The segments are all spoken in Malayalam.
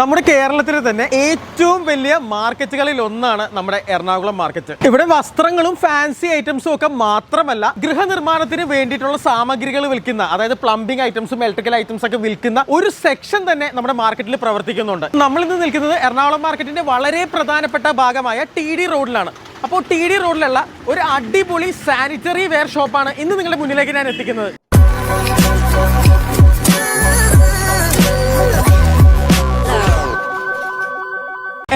നമ്മുടെ കേരളത്തിൽ തന്നെ ഏറ്റവും വലിയ മാർക്കറ്റുകളിൽ ഒന്നാണ് നമ്മുടെ എറണാകുളം മാർക്കറ്റ്. ഇവിടെ വസ്ത്രങ്ങളും ഫാൻസി ഐറ്റംസും ഒക്കെ മാത്രമല്ല, ഗൃഹനിർമ്മാണത്തിന് വേണ്ടിയിട്ടുള്ള സാമഗ്രികൾ വിൽക്കുന്ന, അതായത് പ്ലംബിംഗ് ഐറ്റംസും ഇലക്ട്രിക്കൽ ഐറ്റംസ് ഒക്കെ വിൽക്കുന്ന ഒരു സെക്ഷൻ തന്നെ നമ്മുടെ മാർക്കറ്റിൽ പ്രവർത്തിക്കുന്നുണ്ട്. നമ്മൾ ഇന്ന് നിൽക്കുന്നത് എറണാകുളം മാർക്കറ്റിന്റെ വളരെ പ്രധാനപ്പെട്ട ഭാഗമായ TD റോഡിലാണ്. അപ്പോൾ TD റോഡിലുള്ള ഒരു അടിപൊളി സാനിറ്ററി വെയർ ഷോപ്പാണ് ഇന്ന് നിങ്ങളുടെ മുന്നിലേക്ക് ഞാൻ എത്തിക്കുന്നത്.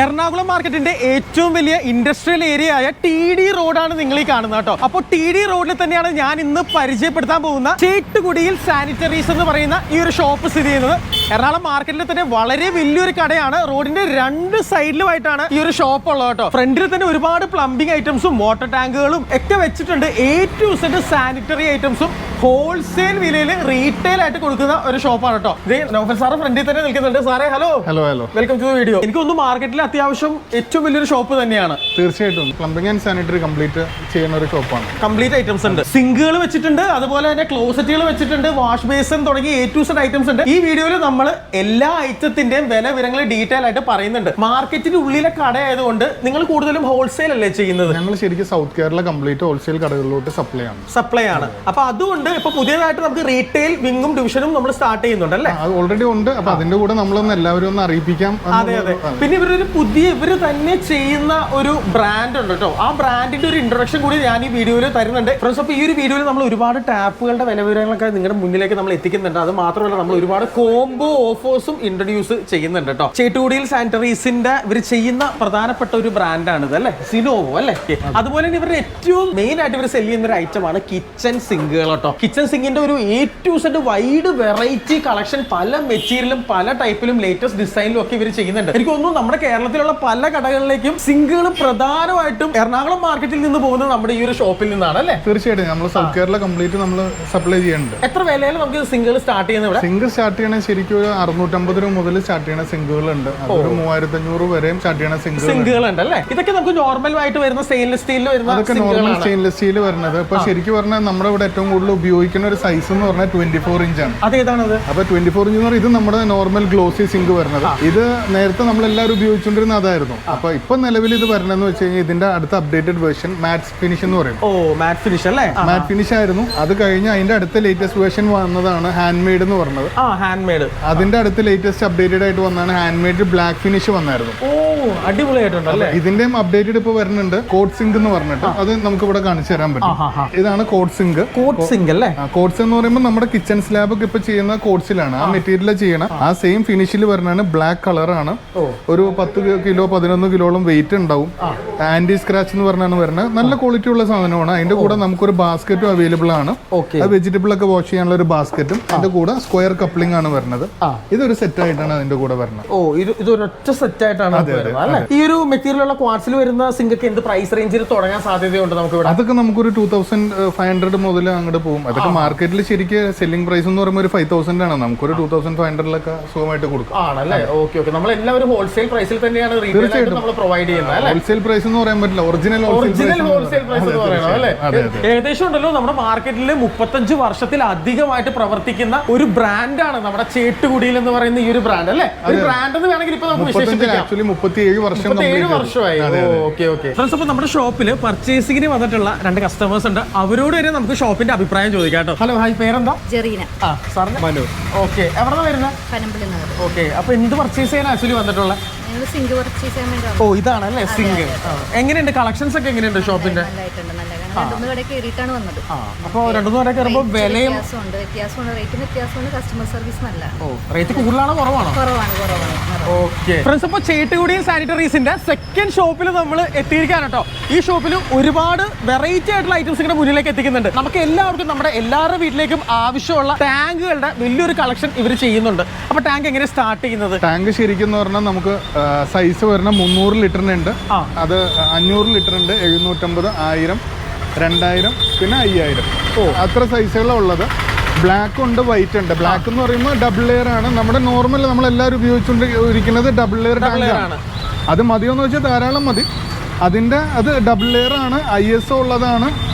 എറണാകുളം മാർക്കറ്റിന്റെ ഏറ്റവും വലിയ ഇൻഡസ്ട്രിയൽ ഏരിയ ആയ TD റോഡാണ് നിങ്ങൾ ഈ കാണുന്നത് കേട്ടോ. അപ്പോൾ TD റോഡിൽ തന്നെയാണ് ഞാൻ ഇന്ന് പരിചയപ്പെടുത്താൻ പോകുന്ന ചേട്ടുകുടിയിൽ സാനിറ്ററീസ് എന്ന് പറയുന്ന ഈ ഒരു ഷോപ്പ് സ്ഥിതി ചെയ്യുന്നത്. എറണാകുളം മാർക്കറ്റിൽ തന്നെ വളരെ വലിയൊരു കടയാണ്. റോഡിന്റെ രണ്ട് സൈഡിലുമായിട്ടാണ് ഈ ഒരു ഷോപ്പ് ഉള്ളത് കേട്ടോ. ഫ്രണ്ടിൽ തന്നെ ഒരുപാട് പ്ലംബിംഗ് ഐറ്റംസും വാട്ടർ ടാങ്കുകളും ഒക്കെ വെച്ചിട്ടുണ്ട്. A to Z സാനിറ്ററി ഐറ്റംസും ഹോൾസെയിൽ വിലയിൽ റീറ്റെയിൽ ആയിട്ട് കൊടുക്കുന്ന ഒരു ഷോപ്പാണ് കേട്ടോ. നൗഫൽ സാറ് ഫ്രണ്ടിൽ തന്നെ നിൽക്കുന്നുണ്ട്. സാറേ hello. Hello welcome to video. എനിക്കൊന്ന് മാർക്കറ്റിൽ അത്യാവശ്യം ഏറ്റവും വലിയൊരു ഷോപ്പ് തന്നെയാണ്. തീർച്ചയായിട്ടും പ്ലംബിംഗ് ആൻഡ് സാനിറ്ററി കംപ്ലീറ്റ് ചെയ്യുന്ന ഒരു ഷോപ്പാണ്. കംപ്ലീറ്റ് ഐറ്റംസ് ഉണ്ട്. സിങ്കുകൾ വെച്ചിട്ടുണ്ട്, അതുപോലെ തന്നെ ക്ലോസറ്റുകൾ വെച്ചിട്ടുണ്ട്, വാഷ് ബേസിൻ തുടങ്ങി A to Z ഐറ്റംസ് ഉണ്ട്. ഈ വീഡിയോയിൽ നമ്മൾ എല്ലാ ഐറ്റത്തിന്റെയും വില വിവരങ്ങൾ ഡീറ്റെയിൽ ആയിട്ട് പറയുന്നുണ്ട്. മാർക്കറ്റിന്റെ ഉള്ളിലെ കട ആയതുകൊണ്ട് നിങ്ങൾ കൂടുതലും ഹോൾസെയിൽ അല്ലേ ചെയ്യുന്നത്? ഞങ്ങൾ ശരിക്കും സൗത്ത് കേരള കംപ്ലീറ്റ് ഹോൾസെയിൽ കടകളിലോട്ട് സപ്ലൈ ആണ്. അപ്പൊ അതുകൊണ്ട് ഇപ്പൊ പുതിയതായിട്ട് നമുക്ക് റീറ്റെയിൽ വിങ്ങും ഡിവിഷനും നമ്മൾ സ്റ്റാർട്ട് ചെയ്യുന്നുണ്ട് അല്ലേ? അത് ഓൾറെഡി ഉണ്ട്. അപ്പൊ അതിന്റെ കൂടെ നമ്മളൊന്ന് എല്ലാവരും ഒന്ന് അറിയിപ്പിക്കാം. അതെ. പിന്നെ ഇവര് തന്നെ ചെയ്യുന്ന ഒരു ബ്രാൻഡ് ഉണ്ട് കേട്ടോ. ആ ബ്രാൻഡിന്റെ ഒരു ഇൻട്രൊഡക്ഷൻ കൂടി ഞാൻ ഈ വീഡിയോയിൽ തരുന്നുണ്ട് ഫ്രണ്ട്സ്. അപ്പോൾ ഈ ഒരു വീഡിയോയിൽ നമ്മൾ ഒരുപാട് ടാപ്പുകളുടെ വില വിവരങ്ങളൊക്കെ നിങ്ങളുടെ മുന്നിലേക്ക് നമ്മൾ എത്തിക്കുന്നുണ്ട്. അത് മാത്രമല്ല നമ്മൾ ഒരുപാട് കോംബോ ഓഫേഴ്സും ഇൻട്രൊഡ്യൂസ് ചെയ്യുന്നുണ്ട് കേട്ടോ. ചേട്ടുകുടിയിൽ സാനിറ്ററീസിന്റെ ഇവർ ചെയ്യുന്ന പ്രധാനപ്പെട്ട ഒരു ബ്രാൻഡാണ് ഇത് അല്ലേ, സിനോവോ അല്ലേ. അതുപോലെ തന്നെ ഇവരുടെ ഏറ്റവും മെയിൻ ആയിട്ട് ഇവർ സെല് ചെയ്യുന്ന ഒരു ഐറ്റമാണ് കിച്ചൺ സിങ്കുകൾ കേട്ടോ. കിച്ചൺ സിങ്കിന്റെ ഒരു A to Z wide variety collection, പല മെറ്റീരിയലും പല ടൈപ്പിലും ലേറ്റസ്റ്റ് ഡിസൈനിലും ഒക്കെ ഇവർ ചെയ്യുന്നുണ്ട്. എനിക്ക് തോന്നുന്നു നമ്മുടെ കേരളത്തിലുള്ള പല കടകളിലേക്കും സിങ്കുകൾ പ്രധാനമായിട്ടും എറണാകുളം മാർക്കറ്റിൽ നിന്ന് പോകുന്നത് നമ്മുടെ ഈ ഒരു ഷോപ്പിൽ നിന്നാണ് അല്ലേ? തീർച്ചയായിട്ടും നമ്മൾ സൗത്ത് കേരള കംപ്ലീറ്റ് നമ്മൾ സപ്ലൈ ചെയ്യുന്നുണ്ട്. എത്ര വിലയിൽ നമുക്ക് സിങ്കുകൾ സ്റ്റാർട്ട് ചെയ്യുന്നത്? സിംഗിൾ സ്റ്റാർട്ട് ചെയ്യണ ശരിക്കും ഒരു 650 രൂപ മുതൽ സ്റ്റാർട്ട് ചെയ്യണ സിങ്കുകളുണ്ട്. ഒരു 3500 വരെയും സ്റ്റാർട്ട് ചെയ്യണ സിങ്കുകൾ ഉണ്ട് അല്ലേ? ഇതൊക്കെ നമുക്ക് നോർമൽ ആയിട്ട് വരുന്ന സ്റ്റെയിൻലെസ് സ്റ്റീലിൽ വരുന്ന, അതൊക്കെ നോർമൽ സ്റ്റെയിൻലെസ് സ്റ്റീൽ വരുന്നത്. ഇപ്പൊ ശരിക്കും പറഞ്ഞാൽ നമ്മുടെ ഇവിടെ ഏറ്റവും കൂടുതൽ ഉപയോഗിക്കുന്ന ഒരു സൈസ് എന്ന് പറഞ്ഞാൽ 24 ഇഞ്ചാണ്. അതേതാണത്? അപ്പൊ 24 ഇഞ്ച് എന്ന് പറഞ്ഞാൽ ഇത് നമ്മുടെ നോർമൽ ഗ്ലോസി സിങ്ക് വരുന്നത്. ഇത് നേരത്തെ നമ്മളെല്ലാവരും ഉപയോഗിച്ചുകൊണ്ടിരുന്ന അതായിരുന്നു. അപ്പൊ ഇപ്പൊ നിലവിൽ ഇത് വരണമെന്ന് വെച്ച് കഴിഞ്ഞാൽ ഇതിന്റെ അടുത്ത അപ്ഡേറ്റഡ് വേർഷൻ മാറ്റ് ഫിനിഷ് എന്ന് പറയും. മാറ്റ് ഫിനിഷ് അല്ലേ? മാറ്റ് ഫിനിഷ് ആയിരുന്നു. അത് കഴിഞ്ഞ് അതിന്റെ അടുത്ത ലേറ്റസ്റ്റ് വേർഷൻ വന്നതാണ് ഹാൻഡ് മെയ്ഡ് എന്ന് പറഞ്ഞത്. Hand made. അതിന്റെ അടുത്ത് ലേറ്റസ്റ്റ് അപ്ഡേറ്റഡ് ആയിട്ട് വന്നതാണ് ഹാൻഡ് മെയ്ഡ് ബ്ലാക്ക് ഫിനിഷ് വന്നായിരുന്നു. അടിപൊളിയായിട്ടുണ്ട് അല്ലേ? ഇതിന്റെയും അപ്ഡേറ്റഡ് ഇപ്പൊ വരുന്നുണ്ട് കോഡ് സിങ്ക് എന്ന് പറഞ്ഞിട്ട്. അത് നമുക്ക് ഇവിടെ കാണിച്ചു തരാൻ പറ്റും. ഇതാണ് കോഡ് സിങ്ക്. കോഡ് സിങ്ക് അല്ലേ? കോഡ്സ് എന്ന് പറയുമ്പോൾ നമ്മുടെ കിച്ചൺ സ്ലാബ് ഒക്കെ ഇപ്പൊ ചെയ്യുന്ന കോഡ്സിലാണ്. ആ മെറ്റീരിയൽ ചെയ്യണം. ആ സെയിം ഫിനിഷിൽ വരുന്നതാണ്. ബ്ലാക്ക് കളറാണ്. ഒരു 10 കിലോ 11 കിലോളം വെയിറ്റ് ഉണ്ടാവും. ആന്റി സ്ക്രാച്ച് എന്ന് പറഞ്ഞാണ് വരുന്നത്. നല്ല ക്വാളിറ്റി ഉള്ള സാധനമാണ്. അതിന്റെ കൂടെ നമുക്കൊരു ബാസ്ക്കറ്റും അവൈലബിൾ ആണ്. വെജിറ്റബിൾ ഒക്കെ വാഷ് ചെയ്യാനുള്ള ഒരു ബാസ്ക്കറ്റും അതിന്റെ കൂടെ സ്ക്വയർ കപ്ലിംഗ് ആണ് വരുന്നത്. ഇതൊരു സെറ്റ് ആയിട്ടാണ് അതിന്റെ കൂടെ വരുന്നത്. ഇതൊരൊറ്റ സെറ്റ് ആയിട്ടാണ്. ഈ ഒരു മെറ്റീരിയലുള്ള ക്വാർട്സിൽ വരുന്ന സിങ്ക് ഒക്കെ എന്ത് പ്രൈസ് റേഞ്ചിൽ തുടങ്ങാൻ സാധ്യതയുണ്ട് നമുക്ക്? അതൊക്കെ നമുക്കൊരു 2500 മുതൽ അങ്ങോട്ട് പോകും. അതൊക്കെ മാർക്കറ്റിൽ ശരിക്കും സെല്ലിംഗ് പ്രൈസ് എന്ന് പറയുമ്പോൾ ഒരു 5000 ആണ്. നമുക്കൊരു 2500 സുഖമായിട്ട് കൊടുക്കും. ആണല്ലേ? ഓക്കെ. നമ്മൾ എല്ലാവരും ഹോൾസെയിൽ പ്രൈസിൽ തന്നെയാണ് പ്രൊവൈഡ് ചെയ്യുന്നത്. ഹോൾസെയിൽ പ്രൈസ് എന്ന് പറയാൻ പറ്റില്ല, ഒറിജിനൽ ഹോൾസെയിൽ പ്രൈസ് എന്ന് പറയുന്നത് അല്ലേ? ഏകദേശം ഉണ്ടല്ലോ നമ്മുടെ മാർക്കറ്റിൽ 35 വർഷത്തിലധികമായിട്ട് പ്രവർത്തിക്കുന്ന ഒരു ബ്രാൻഡാണ് നമ്മുടെ ചേട്ടുകുടിയിൽ എന്ന് പറയുന്ന ഈ ഒരു ബ്രാൻഡ് അല്ലേ? ഒരു ബ്രാൻഡ് എന്ന് വേണമെങ്കിൽ ഇപ്പൊ നമുക്ക് വിശേഷിപ്പിക്കാം. 37 വർഷമായി. ഓക്കെ. ഫ്രണ്ട്സ്, അപ്പൊ നമ്മുടെ ഷോപ്പിൽ പർച്ചേസിംഗിന് വന്നിട്ടുള്ള 2 കസ്റ്റമേഴ്സ് ഉണ്ട്. അവരോട് വരെ നമുക്ക് ഷോപ്പിന്റെ അഭിപ്രായം ചോദിക്കാം കേട്ടോ. ഹലോ, ഹായ്, പേരെന്താ? ജെറീന. സാറിന് മനു. ഓക്കെ. എവിടെ വരുന്നത്? പനമ്പള്ളി നഗർ. ഓക്കെ. അപ്പൊ എന്ത് പർച്ചേസ് ചെയ്യാൻ ആക്ച്വലി വന്നിട്ടുള്ള? സിങ്ക് പർച്ചേസ് ചെയ്യാൻ വേണ്ടി. ഇതാണല്ലേ സിങ്ക്. എങ്ങനെയുണ്ട് കളക്ഷൻസ് ഒക്കെ? എങ്ങനെയുണ്ട് ഷോപ്പിന്റെ? രണ്ടു കട കയറിയിട്ടാണ് വന്നത്. അപ്പൊ 2 കട കയറുമ്പോൾ വിലയും വ്യത്യാസമുണ്ട്. റേറ്റും വ്യത്യാസമുണ്ട്. കസ്റ്റമർ സർവീസ് നല്ല. റേറ്റ് കൂടുതലാണോ കുറവാണോ? കുറവാണ്. ഓക്കെ ഫ്രണ്ട്സ്, അപ്പോൾ ചേട്ടുകുടിയിൽ സാനിറ്ററീസിന്റെ സെക്കൻഡ് ഷോപ്പിൽ നമ്മൾ എത്തിയിരിക്കുകയാണ് കേട്ടോ. ഈ ഷോപ്പിൽ ഒരുപാട് വെറൈറ്റി ആയിട്ടുള്ള ഐറ്റംസ് ഇങ്ങനെ മുന്നിലേക്ക് എത്തിക്കുന്നുണ്ട്. നമുക്ക് എല്ലാവർക്കും നമ്മുടെ എല്ലാവരുടെ വീട്ടിലേക്കും ആവശ്യമുള്ള ടാങ്കുകളുടെ വലിയൊരു കളക്ഷൻ ഇവർ ചെയ്യുന്നുണ്ട്. അപ്പൊ ടാങ്ക് എങ്ങനെ സ്റ്റാർട്ട് ചെയ്യുന്നത്? ടാങ്ക് ശരിക്കും എന്ന് പറഞ്ഞാൽ നമുക്ക് സൈസ് വരുന്ന 300 ലിറ്ററിനുണ്ട്. അത് 500 ലിറ്റർ ഉണ്ട്, 750, 1000, 2000, പിന്നെ 5000. അത്ര സൈസുകളാണ് ഉള്ളത്. ബ്ലാക്ക് ഉണ്ട്, വൈറ്റ് ഉണ്ട്. ബ്ലാക്ക് എന്ന് പറയുമ്പോൾ ഡബിൾ ലെയർ ആണ്. നമ്മുടെ നോർമൽ നമ്മളെല്ലാവരും ഉപയോഗിച്ചുകൊണ്ടിരിക്കുന്നത് ഡബിൾ ലെയർ ടാങ്കാണ്. അത് മതിയോന്ന് വെച്ചാൽ ധാരാളം മതി. അത് ഡബിൾ ലെയർ ആണ്. ISO ഉള്ളതാണ്.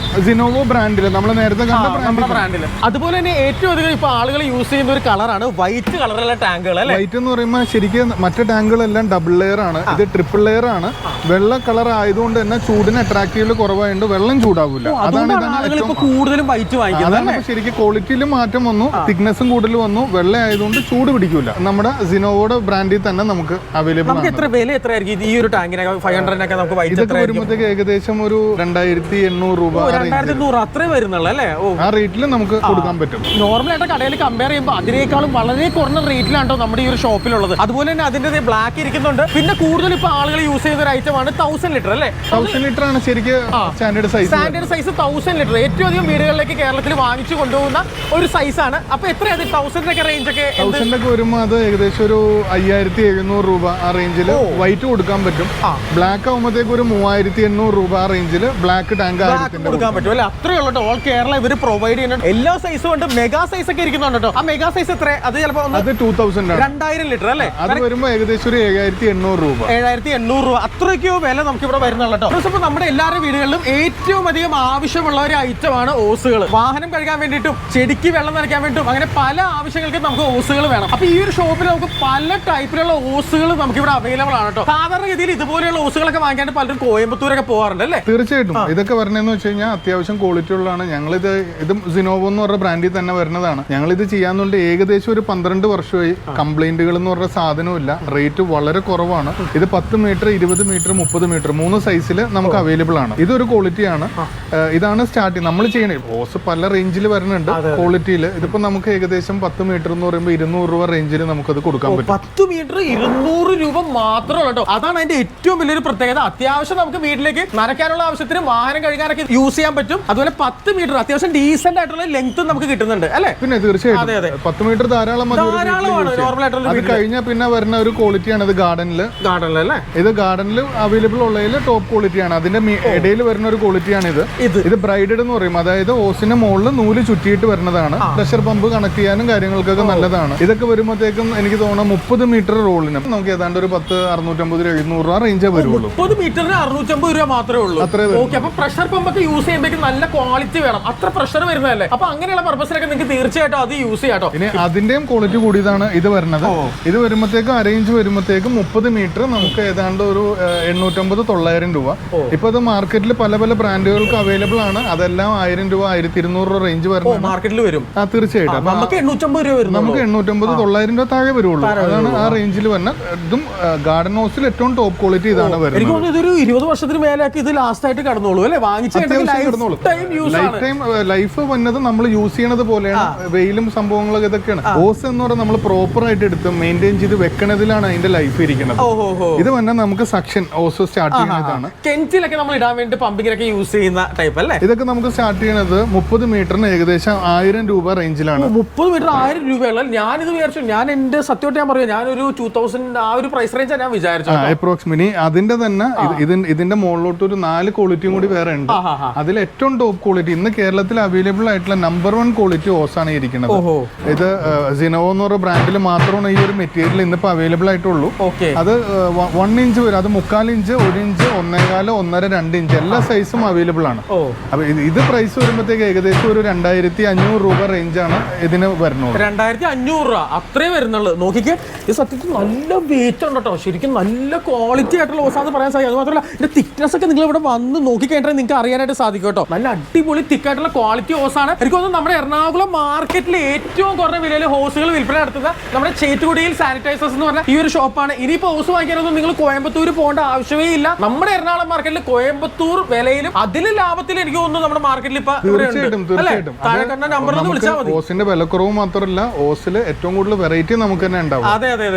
സിനോവോ ബ്രാൻഡിൽ നമ്മൾ നേരത്തെ കണ്ട നമ്മുടെ ബ്രാൻഡിൽ. അതുപോലെ തന്നെ ഏറ്റവും അധികം ഇപ്പൊ ആളുകൾ യൂസ് ചെയ്യുന്ന ഒരു കളറാണ് വൈറ്റ് കളറുള്ള ടാങ്കുകൾ അല്ലേ? വൈറ്റ് എന്ന് പറയുമ്പോൾ ശരിക്കും മറ്റു ടാങ്കുകളെല്ലാം ഡബിൾ ലെയർ ആണ്, ഇത് ട്രിപ്പിൾ ലെയർ ആണ്. വെള്ള കളർ ആയതുകൊണ്ട് തന്നെ ചൂടിന് അട്രാക്റ്റീവ് കുറവായതുകൊണ്ട് വെള്ളം ചൂടാവില്ല. അതാണ് ആളുകൾ ഇപ്പൊ കൂടുതലും വൈറ്റ് വാങ്ങിക്കുന്നത്. അതാണ് ശരിക്കും ക്വാളിറ്റിയിൽ മാറ്റം വന്നു, തിക്നെസ്സും കൂടുതൽ വന്നു, വെള്ള ആയതുകൊണ്ട് ചൂട് പിടിക്കൂല. നമ്മുടെ സിനോവോയുടെ ബ്രാൻഡിൽ തന്നെ നമുക്ക് അവൈലബിൾ ആണ്. എത്ര വില എത്ര ആയിരിക്കും ഈ ഒരു ടാങ്കിനൊക്കെ 500 നമുക്ക് വൈറ്റ് ഇതൊക്കെ വരുമ്പോഴത്തേക്ക് ഏകദേശം ഒരു 2800 രൂപ 2100 അത്രേ വരുന്നുള്ളൂ അല്ലേ? ആ റേറ്റിൽ നമുക്ക് കൊടുക്കാൻ പറ്റും. നോർമലായിട്ട് കടയിൽ കമ്പയർ ചെയ്യുമ്പോൾ അതിനേക്കാളും വളരെ കുറഞ്ഞ റേറ്റിലാണോ നമ്മുടെ ഈ ഒരു ഷോപ്പിലുള്ളത്. അതുപോലെ തന്നെ അതിന്റെ ബ്ലാക്ക് ഇരിക്കുന്നുണ്ട്. പിന്നെ കൂടുതൽ ഇപ്പൊ ആളുകൾ യൂസ് ചെയ്യുന്ന ഒരു ഐറ്റം ആണ് 1000 ലിറ്റർ അല്ലേ? 1000 ലിറ്റർ ആണ് ശരിക്കും സ്റ്റാൻഡേർഡ് സൈസ്. 1000 ലിറ്റർ ഏറ്റവും അധികം വീടുകളിലേക്ക് കേരളത്തിൽ വാങ്ങിച്ചു കൊണ്ടുപോകുന്ന ഒരു സൈസാണ്. അപ്പൊ എത്രയാണ് 1000 റേഞ്ച് ഒക്കെ? 1000 ഒക്കെ വരുമ്പോൾ അത് ഏകദേശം ഒരു 5700 രൂപ ആ റേഞ്ചിൽ വൈറ്റ് കൊടുക്കാൻ പറ്റും. ബ്ലാക്ക് ആകുമ്പോഴത്തേക്ക് ഒരു 3800 രൂപ ആ റേഞ്ചിൽ ബ്ലാക്ക് ടാങ്ക് കൊടുക്കാൻ പറ്റും അല്ലേ? അത്രേ ഉള്ളൂ. ഓൾ കേരള ഇവർ പ്രൊവൈഡ് ചെയ്യുന്നുണ്ട്. എല്ലാ സൈസും ഉണ്ട്. മെഗാ സൈസ് ഒക്കെ ഇരിക്കുന്നുണ്ട് കേട്ടോ. ആ മെഗാ സൈസ് എത്ര? അത് ചിലപ്പോൾ 2000 ലിറ്റർ അല്ലേ? അത് വരുമ്പോൾ ഏകദേശം ഒരു 7800 രൂപ. 7800 രൂപ അത്രയ്ക്കോ വില നമുക്ക് ഇവിടെ വരുന്നുള്ളൂ കേട്ടോ. നമ്മുടെ എല്ലാവരുടെ വീടുകളിലും ഏറ്റവും അധികം ആവശ്യമുള്ള ഒരു ഐറ്റം ആണ് ഓസുകൾ. വാഹനം കഴുകാൻ വേണ്ടിയിട്ടും ചെടിക്ക് വെള്ളം നനയ്ക്കാൻ വേണ്ടിയിട്ടും അങ്ങനെ പല ആവശ്യങ്ങൾക്കും നമുക്ക് ഓസുകൾ വേണം. അപ്പൊ ഈ ഒരു ഷോപ്പിൽ നമുക്ക് പല ടൈപ്പിലുള്ള ഓസുകൾ നമുക്ക് ഇവിടെ അവൈലബിൾ ആണ് കേട്ടോ. സാധാരണഗതിയിൽ ഇതുപോലെയുള്ള ഓസുകളൊക്കെ വാങ്ങിക്കാൻ പലരും കോയമ്പത്തൂരൊക്കെ പോകാറുണ്ട് അല്ലേ? തീർച്ചയായിട്ടും. ഇതൊക്കെ വരണമെന്ന് വെച്ച് കഴിഞ്ഞാൽ അത്യാവശ്യം ക്വാളിറ്റി ഉള്ളതാണ്. ഞങ്ങളിത് സിനോവോ എന്ന് പറഞ്ഞ ബ്രാൻഡിൽ തന്നെ വരുന്നതാണ്. ഞങ്ങളിത് ചെയ്യാന്നുണ്ട് ഏകദേശം ഒരു 12 വർഷമായി. കംപ്ലൈന്റുകൾ എന്ന് പറഞ്ഞ സാധനമില്ല. റേറ്റ് വളരെ കുറവാണ്. ഇത് 10 മീറ്റർ 20 മീറ്റർ 30 മീറ്റർ 3 സൈസിൽ നമുക്ക് അവൈലബിൾ ആണ്. ഇതൊരു ക്വാളിറ്റിയാണ്. ഇതാണ് സ്റ്റാർട്ടിങ് നമ്മൾ ചെയ്യണത്. ഓസ് പല റേഞ്ചിൽ വരുന്നുണ്ട് ക്വാളിറ്റിയിൽ. ഇതിപ്പോ നമുക്ക് ഏകദേശം 10 മീറ്റർ എന്ന് പറയുമ്പോൾ 200 രൂപ റേഞ്ചിൽ നമുക്കത് കൊടുക്കാൻ പറ്റും. 10 മീറ്റർ 200 രൂപ മാത്രമേ ഉള്ളൂ. അതാണ് അതിന്റെ ഏറ്റവും വലിയൊരു പ്രത്യേകത. അത്യാവശ്യം നമുക്ക് വീട്ടിലേക്ക് നനയ്ക്കാനുള്ള ആവശ്യത്തിന് വാഹനം കഴുകാനൊക്കെ യൂസ് ചെയ്യാൻ പറ്റും. അതുപോലെ 10 മീറ്റർ അത്യാവശ്യം ഡീസന്റ് ആയിട്ടുള്ള ലെങ്ത് നമുക്ക് കിട്ടുന്നുണ്ട് അല്ലേ? പിന്നെ തീർച്ചയായിട്ടും 10 മീറ്റർ ധാരാളം. അത് കഴിഞ്ഞാൽ പിന്നെ വരുന്ന ഒരു ക്വാളിറ്റിയാണ് ഇത് ഗാർഡനിൽ ഇത് ഗാർഡനിൽ അവൈലബിൾ ഉള്ളതിൽ ടോപ്പ് ക്വാളിറ്റിയാണ്. അതിന്റെ ഇടയിൽ വരുന്ന ഒരു ക്വാളിറ്റിയാണ് ഇത് ബ്രൈഡഡ് എന്ന് പറയും. അതായത് ഓസിന്റെ മുകളിൽ നൂല് ചുറ്റിയിട്ട് വരുന്നതാണ്. പ്രഷർ പമ്പ് കണക്ട് ചെയ്യാനും കാര്യങ്ങൾക്കൊക്കെ നല്ലതാണ്. ഇതൊക്കെ വരുമ്പോഴത്തേക്കും എനിക്ക് തോന്നുന്നു 30 മീറ്റർ റോളിന് നമുക്ക് ഏതാണ്ട് ഒരു 10 650 700 രൂപ റേഞ്ചേ വരുള്ളൂ. 30 മീറ്ററിന് 650 രൂപ മാത്രമേ ഉള്ളൂ. അപ്പൊ പ്രഷർ പമ്പ് ഒക്കെ യൂസ് ചെയ്യുമ്പോഴേക്കും നല്ല ക്വാളിറ്റി വേണം. അത്ര പ്രഷർ വരുന്നതല്ലേ? അപ്പൊ അങ്ങനെയുള്ള പർപ്പസിലൊക്കെ നിങ്ങൾക്ക് തീർച്ചയായിട്ടും അത് യൂസ് ചെയ്യാട്ടോ. ഇനി അതിന്റെയും ക്വാളിറ്റി കൂടിയതാണ് ഇത് വരുന്നത്. ഇത് വരുമ്പോഴത്തേക്കും അറേഞ്ച് വരുമ്പോഴത്തേക്കും 30 മീറ്റർ നമുക്ക് ഏതാണ്ട് ഒരു 850-900 രൂപ. ഇപ്പൊ അത് മാർക്കറ്റിൽ പല പല ബ്രാൻഡുകൾക്ക് അവൈലബിൾ ആണ്. അതെല്ലാം 1000 രൂപ 1200 രൂപ റേഞ്ച് വരുന്നത് മാർക്കറ്റിൽ വരും. തീർച്ചയായിട്ടും നമുക്ക് 850 രൂപ വരും. നമുക്ക് 850-900 രൂപ താഴെ വരുള്ളൂ. അതാണ് ആ റേഞ്ചിൽ വരുന്ന. ഇതും ഗാർഡൻ ഹൗസിൽ ഏറ്റവും ടോപ്പ് ക്വാളിറ്റി ഇതാണ് വരുന്നത്. എനിക്ക് തോന്നുന്നു ഇതൊരു 20 വർഷത്തിന് മേലാക്കി ഇത് ലാസ്റ്റ് ആയിട്ട് കടന്നോളൂ അല്ലെ? ലൈഫ് വന്നത് നമ്മൾ യൂസ് ചെയ്യണത് പോലെയാണ്. വെയിലും സംഭവങ്ങളൊക്കെ ഇതൊക്കെയാണ്. ഓസ് എന്ന് പറഞ്ഞാൽ നമ്മൾ പ്രോപ്പർ ആയിട്ട് എടുത്ത് മെയിൻറ്റെയിൻ ചെയ്ത് വെക്കണതിലാണ് അതിന്റെ ലൈഫ് ഇരിക്കുന്നത്. ഇത് വന്നാൽ നമുക്ക് സക്ഷൻ ഓസ് സ്റ്റാർട്ട് ചെയ്യുന്നതാണ്. കെൻറ്റിലൊക്കെ നമ്മൾ ഇടാൻ വേണ്ടി പമ്പിങ്ങിനൊക്കെ യൂസ് ചെയ്യുന്ന ടൈപ്പ് അല്ലേ? ഇതൊക്കെ നമുക്ക് സ്റ്റാർട്ട് ചെയ്യുന്നത് 30 മീറ്ററിന് ഏകദേശം 1000 രൂപ റേഞ്ചിലാണ്. 30 മീറ്റർ 1000 രൂപയുള്ള ഞാനിത് വിചാരിച്ചു. ഞാൻ എന്റെ സത്യമായിട്ട് ഞാൻ പറയാം, ഞാനൊരു 2000 ആ ഒരു പ്രൈസ് റേഞ്ച് ഞാൻ വിചാരിച്ചു. അപ്രോക്സിമേറ്റ്ലി അതിന്റെ തന്നെ ഇതിന്റെ മുകളിലോട്ട് ഒരു 4 ക്വാളിറ്റിയും കൂടി വേറെ ഉണ്ട്. അതിൽ ഏറ്റവും ടോപ്പ് ക്വാളിറ്റി ഇന്ന് കേരളത്തിൽ അവൈലബിൾ ആയിട്ടുള്ള നമ്പർ 1 ക്വാളിറ്റി ഓസാണ് ഇരിക്കുന്നത്. ഇത് സിനോവോ എന്ന് പറയുന്ന ബ്രാൻഡിൽ മാത്രമാണ് ഈ ഒരു മെറ്റീരിയൽ ഇന്നിപ്പോ അവൈലബിൾ ആയിട്ടുള്ളൂ. അത് 1 ഇഞ്ച് വരും. അത് 3/4 ഇഞ്ച് 1 ഇഞ്ച് 1.25 1.5 2 ഇഞ്ച് എല്ലാ സൈസും അവൈലബിൾ ആണ്. അപ്പൊ ഇത് പ്രൈസ് വരുമ്പോഴത്തേക്ക് ഏകദേശം ഒരു 2500 രൂപ റേഞ്ചാണ് ഇതിന് വരുന്നത്. 2500 രൂപ അത്രേ വരുന്നുള്ളൂ. നോക്കിക്കേ, ഇത് സത്യത്തിൽ നല്ല വെയിറ്റ് ഉണ്ട് കേട്ടോ. ശരിക്കും നല്ല ക്വാളിറ്റി ആയിട്ടുള്ള ഓസാന്ന് പറയാൻ സാധിക്കും. അത് മാത്രമല്ല ഇതിന്റെ തിക്നെസ് ഒക്കെ നിങ്ങൾ ഇവിടെ വന്ന് നോക്കിക്കഴിഞ്ഞാൽ നിങ്ങൾക്ക് അറിയാനായിട്ട് സാധിക്കും കേട്ടോ. നല്ല അടിപൊളി തിക്കായിട്ടുള്ള ക്വാളിറ്റി ഓസാണ്. എനിക്ക് തോന്നുന്നു നമ്മുടെ എറണാകുളം മാർക്കറ്റിൽ ഏറ്റവും കുറഞ്ഞ വിലയിൽ ഹോസുകൾ വിൽപ്പന നടത്തുന്ന നമ്മുടെ ചേറ്റുകുടിയിൽ സാനിറ്റൈസേഴ്സ് എന്ന് പറഞ്ഞ ഈ ഒരു ഷോപ്പാണ്. ഇനിയിപ്പോ ഹോസ് വാങ്ങിക്കാനൊന്നും നിങ്ങൾ കോയമ്പത്തൂർ പോകേണ്ട ആവശ്യമേ ഇല്ല. നമ്മുടെ എറണാകുളം മാർക്കറ്റിൽ കോയമ്പത്തൂർ വിലയിലും അതിലും ലാഭത്തിൽ എനിക്ക് തോന്നുന്നു നമ്മുടെ മാർക്കറ്റിൽ ഇപ്പൊ താഴെ കണ്ട നമ്പറിൽ വിളിച്ചാൽ മതി. ഓസിന്റെ വിലക്കുറവ് മാത്രമല്ല, ഓസിൽ ഏറ്റവും കൂടുതൽ വെറൈറ്റി നമുക്ക് തന്നെ ഉണ്ടാവും.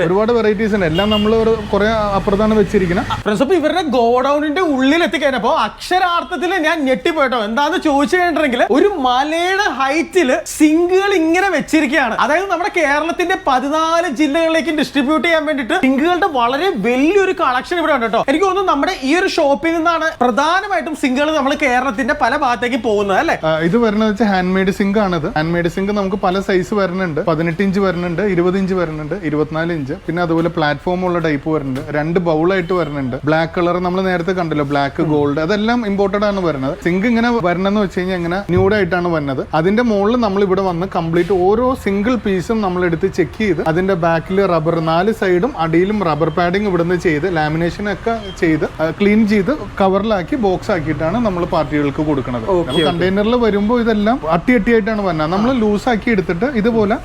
ഒരുപാട് വെറൈറ്റീസ് ഉണ്ട്. എല്ലാം നമ്മൾ കുറെ അപ്പുറത്താണ് വെച്ചിരിക്കുന്നത്. ഇവരുടെ ഗോഡൌണിന്റെ ഉള്ളിൽ എത്തിക്കഴിഞ്ഞപ്പോ അക്ഷരാർത്ഥത്തിൽ ഞാൻ ഞെട്ടിപ്പോയിട്ടോ. എന്താന്ന് ചോദിച്ചു കഴിഞ്ഞിട്ടുണ്ടെങ്കിൽ ഒരു മലയുടെ ഹൈറ്റില് സിങ്കുകൾ ഇങ്ങനെ വെച്ചിരിക്കുകയാണ്. അതായത് നമ്മുടെ കേരളത്തിന്റെ 14 ജില്ലകളിലേക്ക് ഡിസ്ട്രിബ്യൂട്ട് ചെയ്യാൻ വേണ്ടിയിട്ട് സിങ്കുകളുടെ വളരെ വലിയൊരു കളക്ഷൻ ഇവിടെ ഉണ്ട് കേട്ടോ. എനിക്ക് തോന്നുന്നു നമ്മുടെ ഈ ഒരു ഷോപ്പിൽ നിന്നാണ് പ്രധാനമായിട്ടും സിങ്കുകൾ നമ്മൾ കേരളത്തിന്റെ പല ഭാഗത്തേക്ക് പോകുന്നത് അല്ലേ? ഇത് വരുന്നത് ഹാൻഡ് മെയ്ഡ് സിങ്ക് ആണിത്. ഹാൻഡ് മെയ്ഡ് സിങ്ക് നമുക്ക് പല സൈസ് വരുന്നുണ്ട്. 18 ഇഞ്ച് വരുന്നുണ്ട്, 20 ഇഞ്ച് വരുന്നുണ്ട്, 24 ഇഞ്ച്. പിന്നെ അതുപോലെ പ്ലാറ്റ്ഫോം ഉള്ള ടൈപ്പ് വരുന്നുണ്ട്. 2 ബൗളായിട്ട് വരുന്നുണ്ട്. ബ്ലാക്ക് കളർ നമ്മൾ നേരത്തെ കണ്ടല്ലോ, ബ്ലാക്ക് ഗോൾഡ്, അതെല്ലാം ഇമ്പോർട്ടഡ് ആണ് വരുന്നത്. സിങ്ക് നമുക്ക് ഇങ്ങനെ വരണമെന്ന് വെച്ച് കഴിഞ്ഞാൽ ഇങ്ങനെ ന്യൂഡായിട്ടാണ് വന്നത്. അതിന്റെ മുകളിൽ നമ്മൾ ഇവിടെ വന്ന് കംപ്ലീറ്റ് ഓരോ സിംഗിൾ പീസും നമ്മൾ എടുത്ത് ചെക്ക് ചെയ്ത് അതിന്റെ ബാക്കിൽ റബ്ബർ 4 സൈഡും അടിയിലും റബ്ബർ പാഡിങ് ഇവിടുന്ന് ചെയ്ത് ലാമിനേഷൻ ഒക്കെ ചെയ്ത് ക്ലീൻ ചെയ്ത് കവറിലാക്കി ബോക്സ് ആക്കിയിട്ടാണ് നമ്മൾ പാർട്ടികൾക്ക് കൊടുക്കുന്നത്. കണ്ടെയ്നറിൽ വരുമ്പോൾ ഇതെല്ലാം അട്ടിയായിട്ടാണ് വന്നത്. നമ്മൾ ലൂസ് ആക്കി എടുത്തിട്ട് ഇതുപോലെ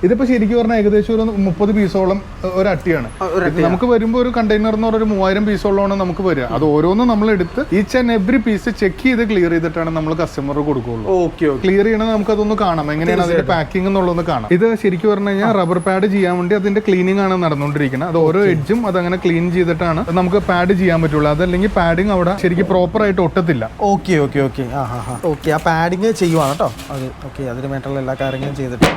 ഇതിപ്പോ ശരിക്കും പറഞ്ഞാൽ ഏകദേശം ഒരു 30 പീസോളം ഒരു അട്ടിയാണ്. നമുക്ക് വരുമ്പോൾ ഒരു കണ്ടെയ്നർ എന്ന് പറഞ്ഞ 3000 പീസോളമാണ് നമുക്ക് വരിക. അത് ഓരോന്നും നമ്മൾ എടുത്ത് each and every piece check ചെയ്ത് ക്ലിയർ ചെയ്തിട്ടാണ് നമ്മൾ കസ്റ്റമർ കൊടുക്കുകയുള്ളൂ. ക്ലിയർ ചെയ്യണത് നമുക്ക് അതൊന്ന് കാണാം, എങ്ങനെയാണ് അതിന്റെ പാക്കിംഗ് എന്നുള്ളതൊന്ന് കാണാം. ഇത് ശരിക്കും പറഞ്ഞു കഴിഞ്ഞാൽ റബ്ബർ പാഡ് ചെയ്യാൻ വേണ്ടി അതിന്റെ ക്ലീനിങ് ആണ് നടന്നുകൊണ്ടിരിക്കുന്നത്. അത് ഓരോ എഡ്ജും അതങ്ങനെ ക്ലീൻ ചെയ്തിട്ടാണ് നമുക്ക് പാഡ് ചെയ്യാൻ പറ്റുള്ളൂ. അതല്ലെങ്കിൽ പാഡിങ് അവിടെ ശരിക്കും പ്രോപ്പർ ആയിട്ട് ഒട്ടത്തില്ല. ആ പാഡിങ് ചെയ്യുവാണ് കേട്ടോ. അത് അതിന് വേണ്ടിയുള്ള എല്ലാ കാര്യങ്ങളും ചെയ്തിട്ട്